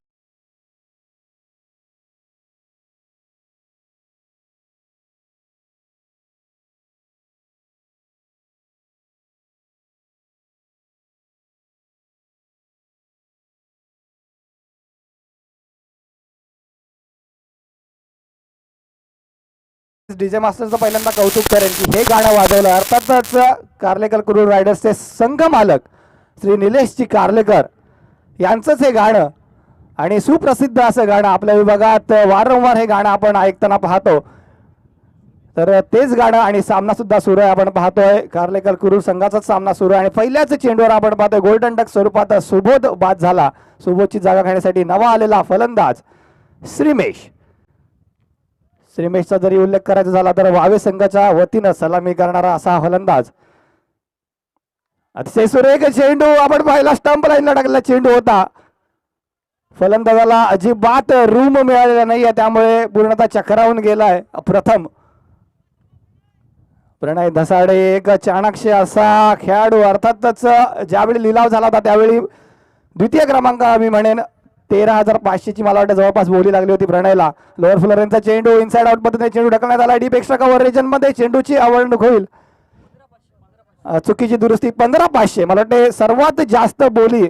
डीजे मास्टरचं पहिल्यांदा कौतुक करेन की हे गाणं वाजवलं. अर्थातच कार्लेकर कुरुड रायडर्सचे संघ मालक श्री निलेशजी कार्लेकर यांचंच हे गाणं आणि सुप्रसिद्ध असं गाणं आपल्या विभागात वारंवार हे गाणं आपण ऐकताना पाहतो. तर तेच गाणं आणि सामना सुद्धा सुरू आहे. आपण पाहतोय कार्लेकर कुरुड संघाचाच सामना सुरू आहे आणि पहिल्याच चेंडूवर आपण पाहतोय गोल्डन डक स्वरूपात सुबोध बाद झाला. सुबोधची जागा घेण्यासाठी नवा आलेला फलंदाज श्रीमेशचा जरी उल्लेख करायचा झाला तर वावे संघाच्या वतीनं सलामी करणारा असा फलंदाज. अतिशय सुरेख चेंडू आपण पाहिला. स्टंप लाईनला टाकलेला चेंडू होता. फलंदाजाला अजिबात रूम मिळालेला नाहीये त्यामुळे पूर्णतः चक्रावून गेलाय. प्रथम प्रणय धसाडे एक चाणाक्ष असा खेळाडू. अर्थातच ज्यावेळी लिलाव झाला होता त्यावेळी द्वितीय क्रमांक मी म्हणेन 13,500 ची मला वाटतं जवळपास बोली लागली होती प्रणयला. लोअर फ्लोअरचा चेंडू इनसाइड आउट पद्धतीने चेंडू ढकलण्यात आला. डीप एक्स्ट्रा कव्हर रिजन मध्ये चेंडूची आवडणूक होईल. चुकीची दुरुस्ती. 15,500 मला वाटते सर्वात जास्त बोली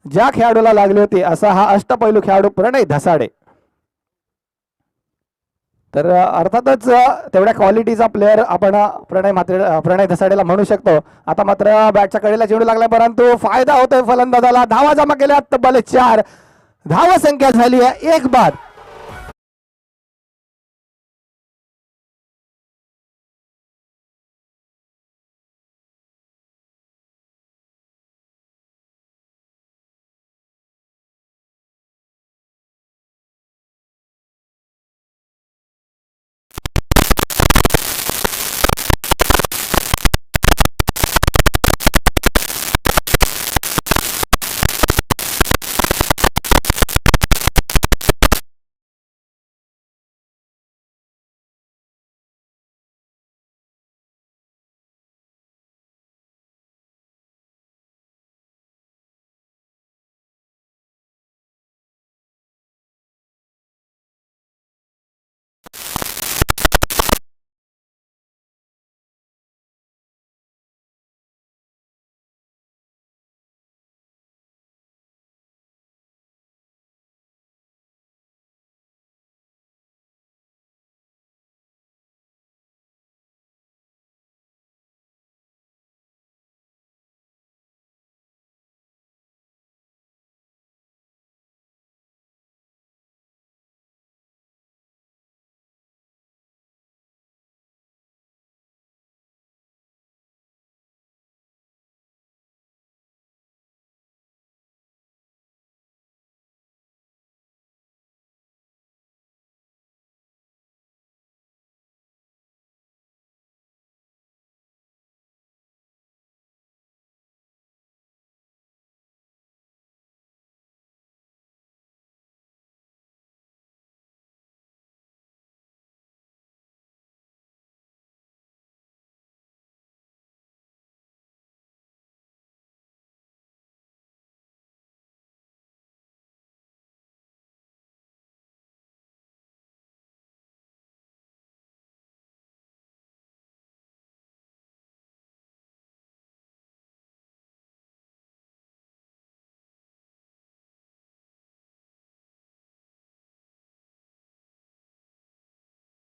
ज्या खेळाडूला लागली होती असा हा अष्टपैलू खेळाडू प्रणय धसाडे. तर अर्थातच तेवढ्या क्वालिटीचा प्लेअर आपण प्रणय धसाडेला म्हणू शकतो. आता मात्र बॅटच्या कडेला चेंडू लागलाय परंतु फायदा होतोय फलंदाजाला. धावा जमा केल्या तब्बल 4 धावा संख्या झाली आहे 1 बाद.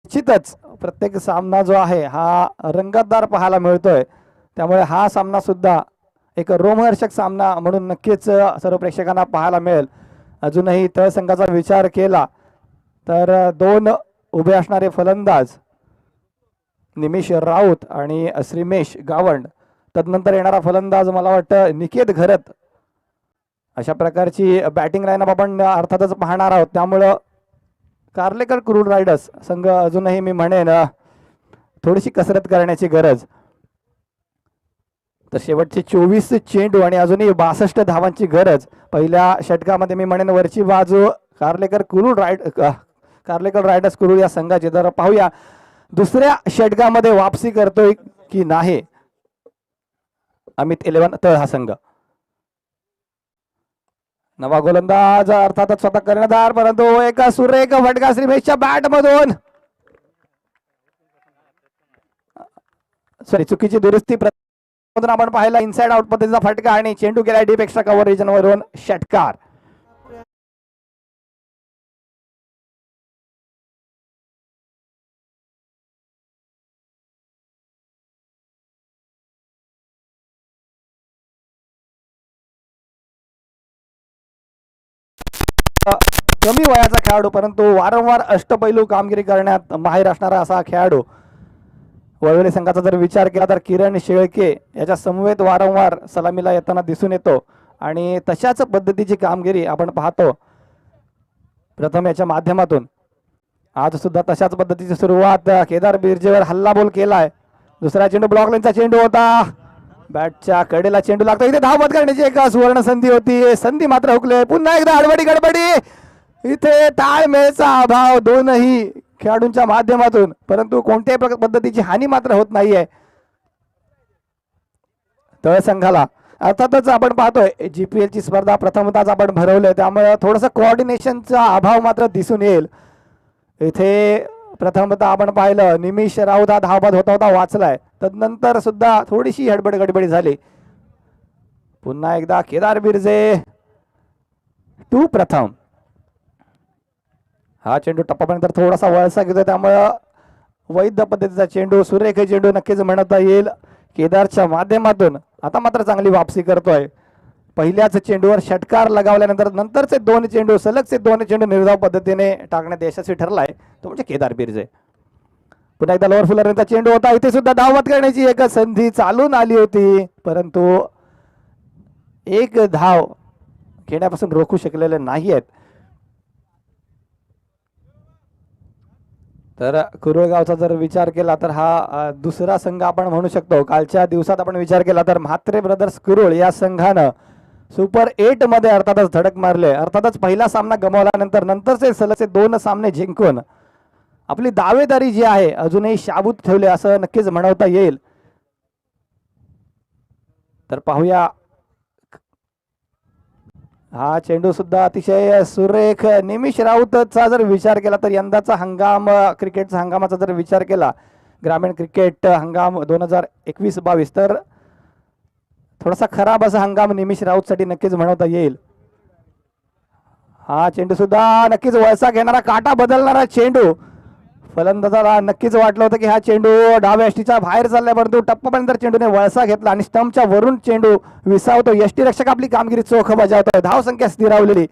निश्चितच प्रत्येक सामना जो आहे हा रंगतदार पाहायला मिळतोय. त्यामुळे हा सामना सुद्धा एक रोमहर्षक सामना म्हणून नक्कीच सर्व प्रेक्षकांना पाहायला मिळेल. अजूनही तळ संघाचा विचार केला तर 2 उभे असणारे फलंदाज निमिष राऊत आणि श्रीमेश गावंड, तदनंतर येणारा फलंदाज मला वाटतं निकेत घरत, अशा प्रकारची बॅटिंग लाईनअप आपण अर्थातच पाहणार आहोत. त्यामुळं कार्लेकर क्रूड रायडर्स संघ अजूनही मी म्हणेन थोडीशी कसरत करण्याची गरज. तर शेवटचे 24 चेंडू आणि अजूनही 62 धावांची गरज. पहिल्या षटकामध्ये मी म्हणेन वरची बाजू कार्लेकर रायडर्स कुरुड या संघाची. तर पाहूया दुसऱ्या षटकामध्ये वापसी करतोय की नाही अमित 11 तळ हा संघ. नवा गोलंदाज अर्थातच स्वतः कर्णधार, परंतु एका सुरेख फटका श्रीमेशच्या बॅट मधून, सॉरी चुकीची दुरुस्ती आपण पाहिला. इनसाइड आउट पद्धतीचा फटका आणि चेंडू गेला डीप एक्स्ट्रा कव्हर रिजन वरून षटकार. कमी वयाचा खेळाडू परंतु वारंवार अष्टपैलू कामगिरी करण्यात माहिर असणारा असा खेळाडू. वळवली संघाचा जर विचार केला तर किरण शेळके याच्या समवेत वारंवार सलामीला येताना दिसून येतो आणि तशाच पद्धतीची कामगिरी आपण पाहतो प्रथम याच्या माध्यमातून. आज सुद्धा तशाच पद्धतीची सुरुवात. केदार बिर्जेवर हल्ला बोल केलाय. दुसरा चेंडू ब्लॉक लाईनचा चेंडू होता. बॅटच्या कडेला चेंडू लागतो. इथे धावपत करण्याची एक सुवर्ण संधी होती. संधी मात्र हुकले. पुन्हा एकदा हडबडी गडबडी. इथे ताळमेळचा अभाव दोनही खेळाडूंच्या माध्यमातून, परंतु कोणत्याही पद्धतीची हानी मात्र होत नाहीये तळ संघाला. अर्थातच आपण पाहतोय GPL ची स्पर्धा प्रथमतःच आपण भरवलंय, त्यामुळे थोडंसं कोऑर्डिनेशनचा अभाव मात्र दिसून येईल. इथे प्रथमतः आपण पाहिलं निमिष राऊत हा धावपद होता वाचलाय, तदनंतर सुद्धा थोडीशी हडबड गडबडी झाली. पुन्हा एकदा केदार बिर्जे टू प्रथम. हा चेंडू टप्पापर्यंत थोडासा वळसा घेतोय, त्यामुळं वैध पद्धतीचा चेंडू, सुरेख चेंडू नक्कीच म्हणता येईल केदारच्या माध्यमातून. आता मात्र चांगली वापसी करतोय. पहिल्याच चेंडूवर षटकार लगावल्यानंतर नंतरचे दोन चेंडू, सलगचे दोन चेंडू निर्धाव पद्धतीने टाकण्यात यशस्वी ठरलाय तो म्हणजे केदार बिर्जे. पुन्हा एकदा लोअर फुलरचा चेंडू होता, इथे सुद्धा धावत करण्याची एक संधी चालून आली होती, परंतु एक धाव घेण्यापासून रोखू शकलेले नाहीयेत. तर कुरुळगावचा जर विचार केला तर हा दुसरा संघ आपण म्हणू शकतो. कालच्या दिवसात आपण विचार केला तर म्हात्रे ब्रदर्स कुरुळ या संघानं सुपर 8 मध्ये अर्थातच धडक मारले. अर्थातच पहिला सामना गमावल्यानंतर नंतरचे सलगचे दोन सामने जिंकून आपली दावेदारी जी आहे अजूनही शाबूत ठेवले असं नक्कीच म्हणता येईल. तर पाहूया, हा चेंडू सुद्धा अतिशय सुरेख. निमिष राऊतचा जर विचार केला तर यंदाचा हंगाम, क्रिकेटचा हंगामाचा जर विचार केला, ग्रामीण क्रिकेट हंगाम 2021-22, तर थोडासा खराब असा हंगाम निमिष राऊतसाठी नक्कीच म्हणता येईल. हा चेंडू सुद्धा नक्कीच वळसा घेणारा, काटा बदलणारा चेंडू. फलंदाजाला नक्कीच वाटलं होतं की हा चेंडू डाव्या यष्टीच्या बाहेर चाललाय, परंतु टप्पापर्यंत चेंडूने वळसा घेतला आणि स्टंपच्या वरून चेंडू विसावतो. यष्टीरक्षक आपली कामगिरी चोख बजावतोय. धाव संख्या स्थिरावलेली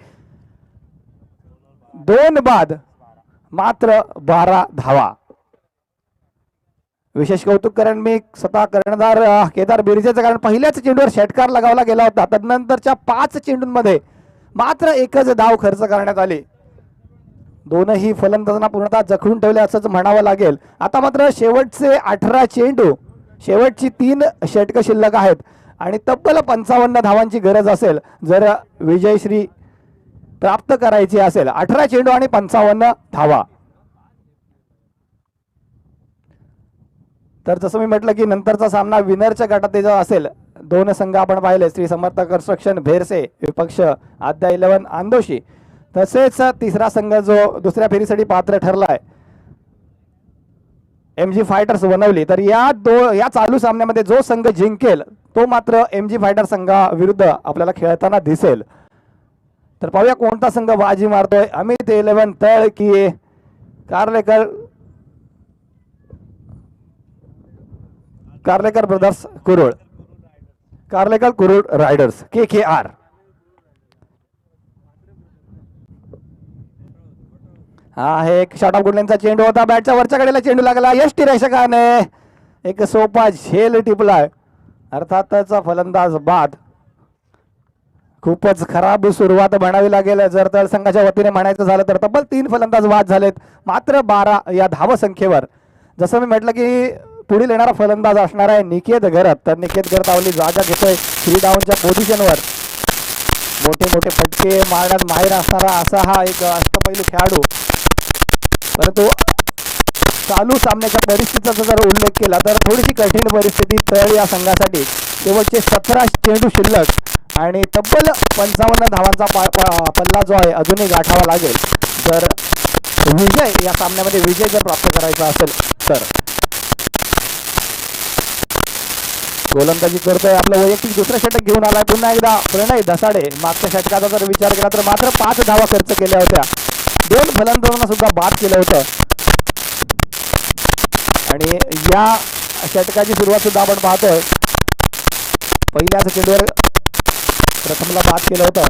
2 बाद मात्र 12 धावा. विशेष कौतुक करेन मी स्वतः कर्णधार केदार बिर्जेचं, कारण पहिल्याच चेंडूवर षटकार लगावला गेला होता. तदनंतरच्या 5 चेंडूंमध्ये मात्र एकच धाव खर्च करण्यात आली. दोनही फलंदाजांना पूर्णतः जखडून ठेवले असंच म्हणावं लागेल. आता मात्र शेवटचे 18 चेंडू, शेवटची 3 षटकं शिल्लक आहेत आणि तब्बल 55 धावांची गरज असेल जर विजयश्री प्राप्त करायची असेल. 18 चेंडू आणि 55 धावा. तर जसं मी म्हटलं की नंतरचा सामना विनरच्या गटात जो असेल, दोन संघ आपण पाहिले, श्री समर्थ कन्स्ट्रक्शन भेरसे विपक्ष आद्या 11 आंदोशी, तसेच तिसरा संघ जो दुसऱ्या फेरीसाठी पात्र ठरलाय MG फायटर्स वनवली. तर या चालू सामन्यामध्ये जो संघ जिंकेल तो मात्र MG फायटर संघाविरुद्ध आपल्याला खेळताना दिसेल. तर पाहूया कोणता संघ बाजी मारतोय. अमित 11 तळ की कार्लेकर ब्रदर्स कुरुळ, कार्लेकर कुरुळ रायडर्स KKR. हा हे एक शॉट ऑफ गुडलेनचा चेंडू होता, बॅटच्या वरच्या कडेला चेंडू लागला. यष्टीरक्षकाने एक सोपा झेल टिपलाय. अर्थातच फलंदाज बाद. खूपच खराब सुरुवात म्हणावी लागेल जर तळ संघाच्या वतीने म्हणायचं झालं तर. तब्बल 3 फलंदाज बाद झालेत मात्र 12 या धावसंख्येवर. जसं मी म्हटलं की पुढील येणारा फलंदाज असणार आहे निकेत घरत. तर निकेत घरत आवली जागा घेतोय 3 डाऊनच्या पोझिशनवर. मोठे मोठे फटके मारण्यात माहीर असणारा असा हा एक अष्टपैलू खेळाडू. परंतु चालू सामन्याच्या परिस्थितीचा जर उल्लेख केला तर थोडीशी कठीण परिस्थिती तळ या संघासाठी. शेवटचे 17 चेंडू शिल्लक आणि तब्बल 55 धावांचा पल्ला जो आहे अजूनही गाठावा लागेल जर विजय या सामन्यामध्ये विजय जर प्राप्त करायचा असेल तर. गोलंदाजी करतोय, आपलं वैयक्तिक दुसरं षटक घेऊन आलाय पुन्हा एकदा प्रणय धसाडे. मागच्या षटकाचा जर विचार केला तर मात्र 5 धावा खर्च केल्या होत्या. 2 फलंदाजांना सुद्धा बाद केलं होतं आणि या षटकाची सुरुवात सुद्धा आपण पाहतोय. पहिल्याच चेंडूवर प्रथमला बाद केलं होतं.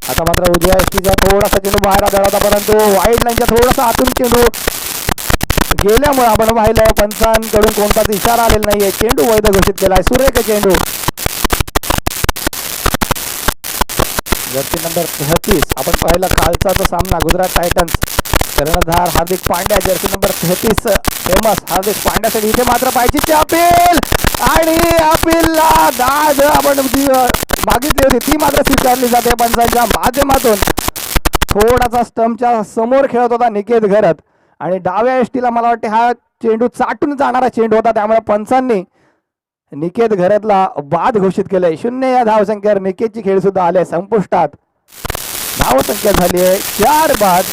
आता मात्र उजव्या यष्टीचा थोडासा चेंडू बाहेर आला होता, परंतु वाईड लाईनच्या थोडासा आतून चेंडू गेल्यामुळे आपण पाहिलं पंचांकडून कोणताच इशारा आलेला नाहीये. चेंडू वैध घोषित केलाय. सुरेख चेंडू. जर्सी नंबर 33 आपण पाहिला कालचा तो सामना गुजरात टायटन्स कर्णधार Hardik Pandya, Jersey number 33 famous हार्दिक पांड्यासाठी. इथे मात्र पाहिजे अपील आणि अपीलला दाद आपण मागितली होती ती मात्र स्वीकारली जाते पंचांच्या माध्यमातून. थोडासा स्टंपच्या समोर खेळत होता निकेत घरत आणि डाव्या यष्टीला मला वाटते हा चेंडू चाटून जाणारा चेंडू होता, त्यामुळे पंचांनी निकेत घरातला बाद घोषित केलंय. 0 या धावसंख्येवर निकेतची खेळ सुद्धा आले संपुष्टात. धावसंख्या झाली आहे 4 बाद.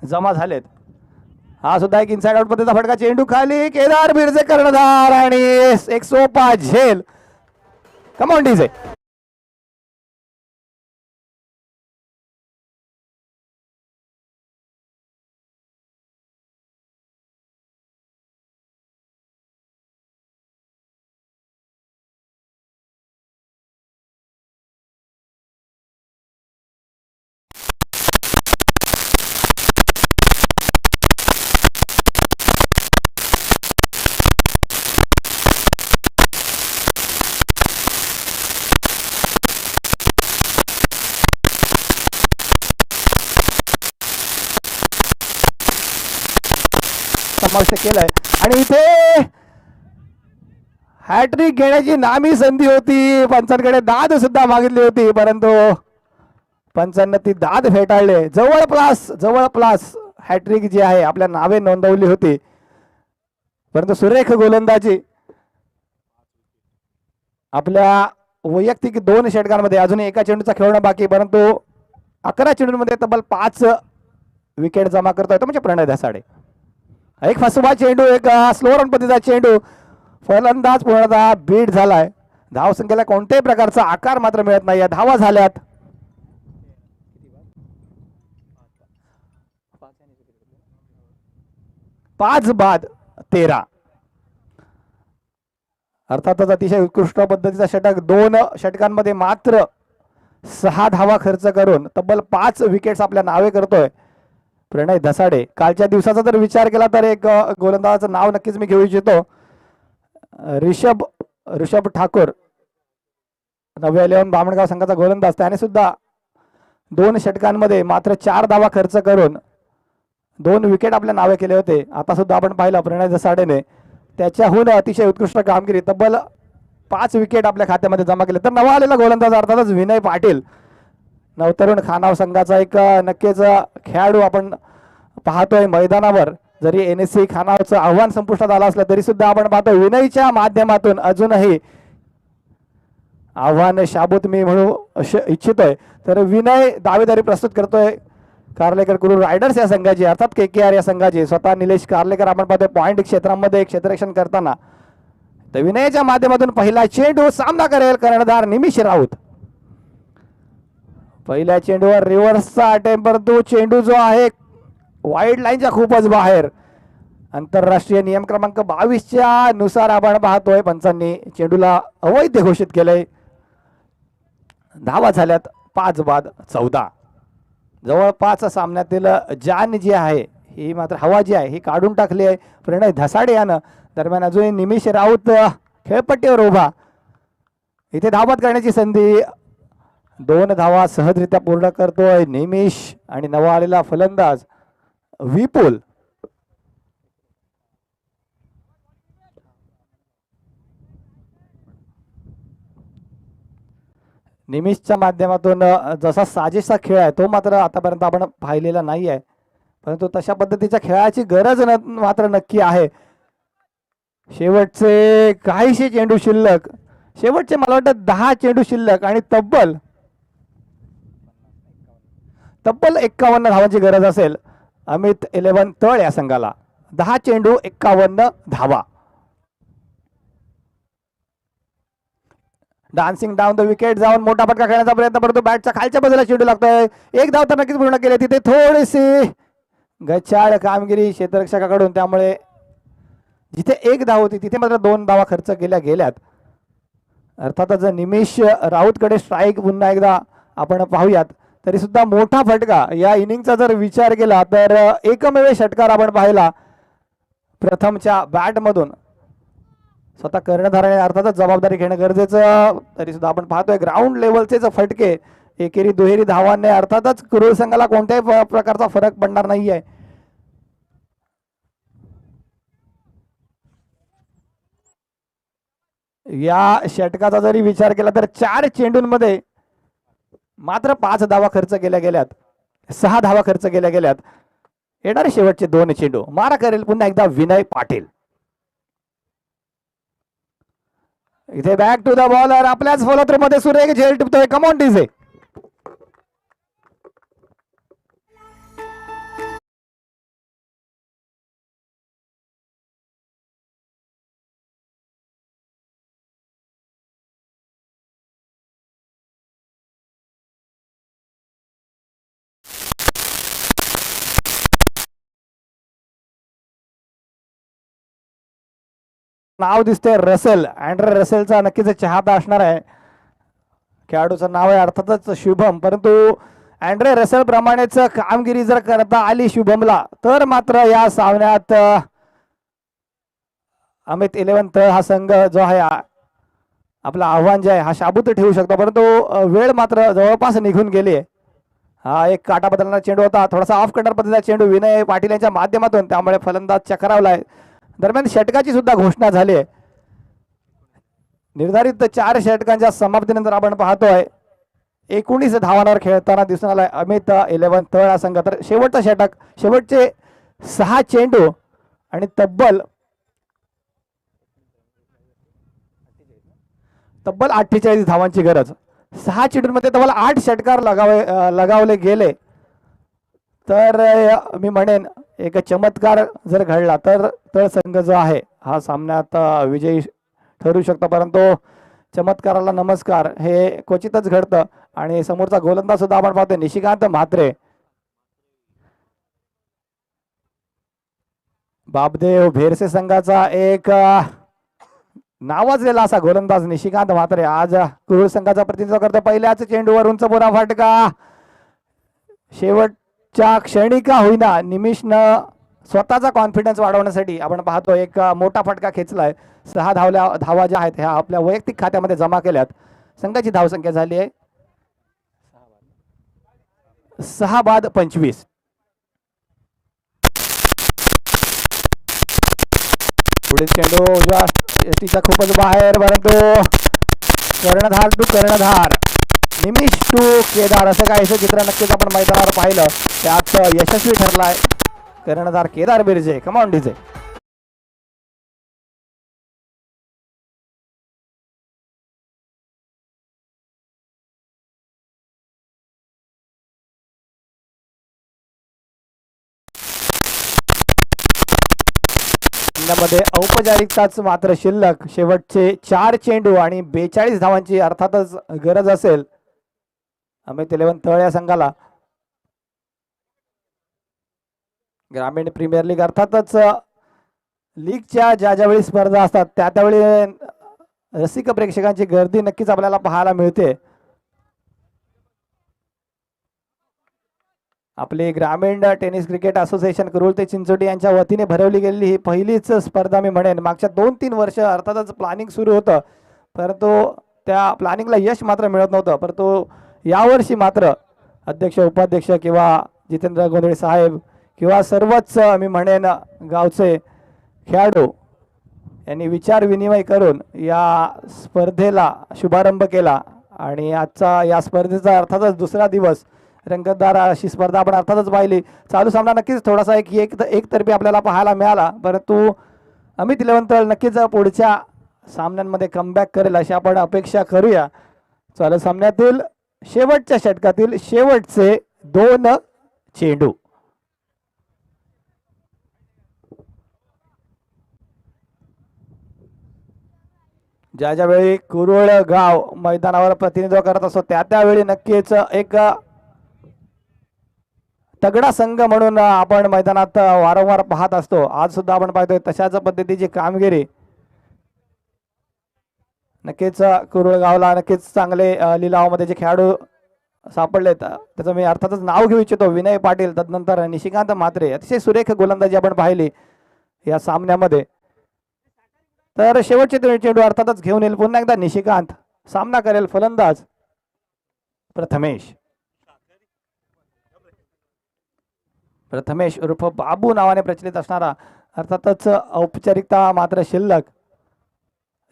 जमा झालेत. हा सुद्धा एक इनसाइड आउट पद्धतीचा फटका. चेंडू खाली. केदार बिरजे कर्णधार आणि एक सोपा झेल. Come on DJ. समाविष्ट केलाय आणि इथे हॅट्रिक घेण्याची नामी संधी होती. पंचांकडे दाद सुद्धा मागितली होती, परंतु पंचांना ती दाद फेटाळले. जवळपास हॅट्रिक जी आहे आपल्या नावे नोंदवली होती, परंतु सुरेख गोलंदाजी आपल्या वैयक्तिक 2 षटकांमध्ये. अजून एका चेंडूचा खेळणं बाकी, परंतु 11 चेंडूंमध्ये तब्बल 5 विकेट जमा करतोय तो म्हणजे प्रणय धसाडे. एक फसवा चेंडू, एक स्लो रन पद्धतीचा चेंडू. फलंदाज पूर्णतः बीट झालाय. धावसंख्येला कोणत्याही प्रकारचा आकार मात्र मिळत नाही. धावा झाल्यात 5 बाद 13. अर्थातच अतिशय उत्कृष्ट पद्धतीचा षटक. 2 षटकांमध्ये मात्र 6 धावा खर्च करून तब्बल 5 विकेट्स आपल्या नावे करतोय प्रणय धसाडे. कालच्या दिवसाचा जर विचार केला तर एक गोलंदाजाचं नाव नक्कीच मी घेऊ इच्छितो. ऋषभ ठाकूर, 9-11 बामणगाव संघाचा गोलंदाज. त्याने सुद्धा 2 षटकांमध्ये मात्र 4 धावा खर्च करून 2 विकेट आपल्या नावे केले होते. आता सुद्धा आपण पाहिलं प्रणय धसाडेने त्याच्याहून अतिशय उत्कृष्ट कामगिरी, तब्बल 5 विकेट आपल्या खात्यामध्ये जमा केले. तर नवा आलेला गोलंदाज अर्थातच विनय पाटील, नवतरुण खानाव संघाचा एक नक्कीच खेळाडू आपण पाहतोय मैदानावर. जरी NSC खानावचं आव्हान संपुष्टात आलं असलं तरी सुद्धा आपण पाहतो विनयच्या माध्यमातून अजूनही आव्हान शाबूत मी म्हणू इच्छितोय. तर विनय दावेदारी प्रस्तुत करतोय कार्लेकर कुरुल रायडर्स या संघाची, अर्थात KKR या संघाची. स्वतः निलेश कार्लेकर आपण पाहतोय पॉइंट क्षेत्रामध्ये क्षेत्ररक्षण करताना. तर विनयच्या माध्यमातून पहिला चेंडू सामना करेल कर्णधार निमिष राऊत. पहिल्या चेंडूवर रिव्हर्सचा अटेम्प्ट, परंतु चेंडू जो आहे वाईड लाईनच्या खूपच बाहेर. आंतरराष्ट्रीय नियम क्रमांक 22 नुसार आपण पाहतोय पंचांनी चेंडूला अवैध घोषित केलंय. धावा झाल्यात 5 बाद 14. जवळपास सामन्यातील जान जी आहे ही मात्र हवा जी आहे ही काढून टाकली आहे प्रणय धसाडे यानं. दरम्यान अजून निमिष राऊत खेळपट्टीवर उभा. इथे धावबाद करण्याची संधी. 2 धावा सहजरित्या पूर्ण करतोय निमिष आणि नवा आलेला फलंदाज विपुल. निमिषच्या माध्यमातून जसा साजेसा खेळ आहे तो मात्र आतापर्यंत आपण पाहिलेला नाही आहे, परंतु तशा पद्धतीच्या खेळाची गरज मात्र नक्की आहे. शेवटचे काहीशे चेंडू शिल्लक, शेवटचे मला वाटतं 10 चेंडू शिल्लक आणि तब्बल 51 धावांची गरज असेल अमित 11 तळ या संघाला. 10 चेंडू 51 धावा. डान्सिंग डाऊन द विकेट जाऊन मोठा फटका खेळण्याचा प्रयत्न करतो. बॅटच्या खालच्या बाजूला चेंडू लागतोय. एक धाव तर नक्कीच पूर्ण केली. तिथे थोडीशी गचाळ कामगिरी क्षेत्ररक्षकाकडून, त्यामुळे जिथे एक धाव होती तिथे मात्र 2 धावा खर्च केल्या गेल्यात. अर्थातच निमिष राऊतकडे स्ट्राईक पुन्हा एकदा आपण पाहूयात. तरी सुद्धा मोठा फटका या इनिंगचा जर विचार केला तर एकमेव षटकार आपण पाहिला प्रथमच्या बॅटमधून. स्वतः कर्णधाराने अर्थातच जबाबदारी घेणं गरजेचं. तरी सुद्धा आपण पाहतोय ग्राउंड लेवलचे फटके एकेरी दुहेरी धावांनी अर्थातच कुरुळ संघाला कोणत्याही प्रकारचा फरक पडणार नाहीये. या षटकाचा जरी विचार केला तर 4 चेंडूंमध्ये मात्र 5 धावा खर्च केल्या गेल्यात. 6 धावा खर्च केल्या गेल्यात. येणारे शेवटचे 2 चेंडू मारा करेल पुन्हा एकदा विनय पाटील. इथे बॅक टू द बॉलर. आपल्याच फॉलोथ्रू मध्ये सुरेख झेल टिपतोय. Come on DJ. नाव दिसते रसेल. अँड्रे रसेलचा नक्कीच चाहता असणार आहे. खेळाडूचं नाव आहे अर्थातच शुभम, परंतु अँड्रे रसेल प्रमाणेच कामगिरी जर करता आली शुभमला तर मात्र या सामन्यात अमित 11 तळ हा संघ जो आहे आपलं आव्हान जे आहे हा शाबूत ठेवू शकतो. परंतु वेळ मात्र जवळपास निघून गेली. हा एक काटा बदलणारा चेंडू होता. थोडासा ऑफ कटर पद्धतीचा चेंडू विनय पाटील यांच्या माध्यमातून, त्यामुळे फलंदाज चक्रावलाय. दरम्यान षटकाची सुद्धा घोषणा झाली आहे. निर्धारित 4 षटकांच्या समाप्तीनंतर आपण पाहतोय 19 धावांवर खेळताना दिसून आलाय अमित 11 तळ हा संघ. तर शेवटचा षटक, शेवटचे 6 चेंडू आणि तब्बल 48 धावांची गरज. 6 चेंडूंमध्ये तब्बल 8 षटकार लगावले गेले तर मी म्हणेन एक चमत्कार जर घडला तर तळ संघ जो आहे हा सामन्यात विजयी ठरू शकतो. परंतु चमत्काराला नमस्कार हे क्वचितच घडतं. आणि समोरचा गोलंदाज सुद्धा आपण पाहतोय निशिकांत म्हात्रे. बापदेव भेरसे संघाचा एक नावाजलेला असा गोलंदाज निशिकांत म्हात्रे आज कुरुळ संघाचा प्रतिनिधित्व करतो. पहिल्याच चेंडूवर उंच पुरा फटका. शेवटच्या क्षणी का होईना निमिषनं स्वतःचा कॉन्फिडन्स वाढवण्यासाठी आपण पाहतो एक मोठा फटका खेचलाय. 6 धावा ज्या आहेत ह्या आपल्या वैयक्तिक खात्यामध्ये जमा केल्यात. संघाची धावसंख्या झाली आहे 6 बाद 25. पुढील चेंडू उजव्या यष्टीच्या खूपच बाहेर, परंतु कर्णधार टू कर्णधार, निमिष टू केदार असं काहीसं चित्र नक्कीच आपण मैदानावर पाहिलं. त्यात यशस्वी ठरलाय कर्णधार Kedar Birje. Come on DJ. मध्ये औपचारिकताच मात्र शिल्लक. शेवटचे 4 चेंडू आणि 42 धावांची अर्थातच गरज असेल अमित 11 तळ या संघाला. ग्रामीण प्रीमियर लीग अर्थातच लीगच्या ज्यावेळी स्पर्धा असतात त्यावेळी रसिक प्रेक्षकांची गर्दी नक्कीच आपल्याला पाहायला मिळते. आपली ग्रामीण टेनिस क्रिकेट असोसिएशन कुरुळ ते चिंचोटी यांच्या वतीने भरवली गेलेली ही पहिलीच स्पर्धा मी म्हणेन. मागच्या 2-3 वर्ष अर्थातच प्लॅनिंग सुरू होतं, परंतु त्या प्लॅनिंगला यश मात्र मिळत नव्हतं. परंतु यावर्षी मात्र अध्यक्ष उपाध्यक्ष किंवा जितेंद्र गोंधळे साहेब किंवा सर्वच मी म्हणेन गावचे खेळाडू यांनी विचार विनिमय करून या स्पर्धेला शुभारंभ केला. आणि आजचा या स्पर्धेचा अर्थातच दुसरा दिवस रंगतदार अशी स्पर्धा आपण अर्थातच पाहिली. चालू सामना नक्कीच थोडासा एकतर्फी आपल्याला पाहायला मिळाला, परंतु अमित 11 तळ नक्कीच पुढच्या सामन्यांमध्ये कमबॅक करेल अशी आपण अपेक्षा करूया. चालू सामन्यातील शेवटच्या षटकातील शेवटचे 2 चेंडू. ज्या ज्यावेळी कुरुळ गाव मैदानावर प्रतिनिधित्व करत असतो त्यावेळी नक्कीच एक तगडा संघ म्हणून आपण मैदानात वारंवार पाहत असतो. आज सुद्धा आपण पाहतोय तशाच पद्धतीची कामगिरी नक्कीच कुरुळ गावला नक्कीच चांगले लिलावामध्ये जे खेळाडू सापडलेत त्याचं मी अर्थातच नाव घेऊ इच्छितो. विनय पाटील, तदनंतर निशिकांत म्हात्रे, अतिशय सुरेख गोलंदाजी आपण पाहिली या सामन्यामध्ये. तर शेवटचे चेंडू अर्थातच घेऊन येईल पुन्हा एकदा निशिकांत. सामना करेल फलंदाज प्रथमेश उर्फ बाबू नावाने प्रचलित असणारा. अर्थातच औपचारिकता मात्र शिल्लक.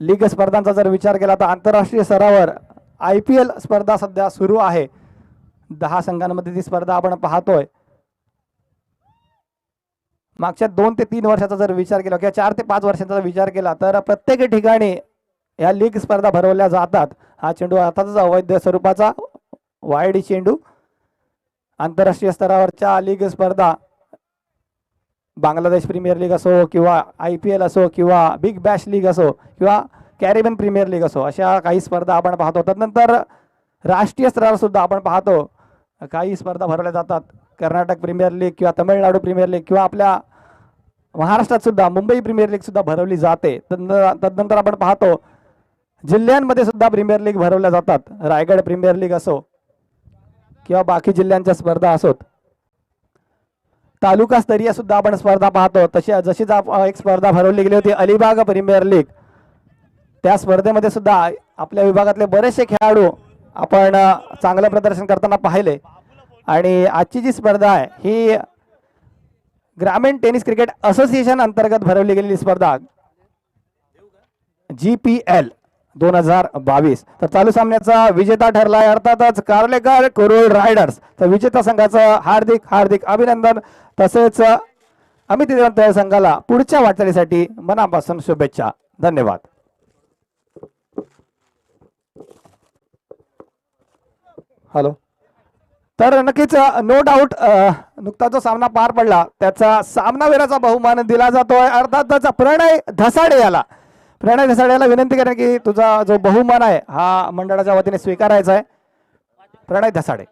लीग स्पर्धांचा जर विचार केला तर आंतरराष्ट्रीय स्तरावर IPL स्पर्धा सध्या सुरू आहे. 10 संघांमध्ये ती स्पर्धा आपण पाहतोय. मागच्या 2 ते 3 वर्षाचा जर विचार केला किंवा 4 ते 5 वर्षांचा विचार केला तर प्रत्येक ठिकाणी या लीग स्पर्धा भरवल्या जातात. हा चेंडू अर्थातच अवैध स्वरूपाचा वायडी चेंडू. आंतरराष्ट्रीय स्तरावरच्या लीग स्पर्धा बांगलादेश प्रीमियर लीग असो किंवा IPL असो किंवा बिग बॅश लीग असो किंवा कॅरिबियन प्रीमियर लीग असो अशा काही स्पर्धा आपण पाहतो. त्यानंतर राष्ट्रीय स्तरावर सुद्धा आपण पाहतो काही स्पर्धा भरवल्या जातात. कर्नाटक प्रीमियर लीग किंवा तमिळनाडू प्रीमियर लीग किंवा आपल्या महाराष्ट्रात सुद्धा मुंबई प्रीमियर लीग सुद्धा भरवली जाते. तदनंतर आपण पाहतो जिल्ह्यांमध्ये सुद्धा प्रीमियर लीग भरवल्या जातात. रायगड प्रीमियर लीग असो किंवा बाकी जिल्ह्यांच्या स्पर्धा असोत. तालुका स्तरीय सुद्धा आपण स्पर्धा पाहतो. जशीच एक स्पर्धा भरवली गेली होती अलिबाग प्रीमियर लीग. त्या स्पर्धेमध्ये सुद्धा आपल्या विभागातले बरेचसे खेळाडू आपण चांगलं प्रदर्शन करताना पाहिले. आणि आजची जी स्पर्धा आहे ही ग्रामीण टेनिस क्रिकेट असोसिएशन अंतर्गत भरवली गेलेली स्पर्धा GPL 2022. तर चालू सामन्याचा विजेता ठरलाय अर्थातच कार्लेकर कुरुळ रायडर्स. तर विजेता संघाचं हार्दिक हार्दिक अभिनंदन. तसेच अमित देवंत संघाला पुढच्या वाटचालीसाठी मनापासून शुभेच्छा. धन्यवाद. हॅलो. तर नक्कीच नो डाऊट नुकता जो सामना पार पडला त्याचा सामनावीराचा बहुमान दिला जातोय अर्थातच प्रणय धसाडे याला. प्रणय धसाडे याला विनंती करेन की तुझा जो बहुमान आहे हा मंडळाच्या वतीने स्वीकारायचा आहे. प्रणय धसाडे.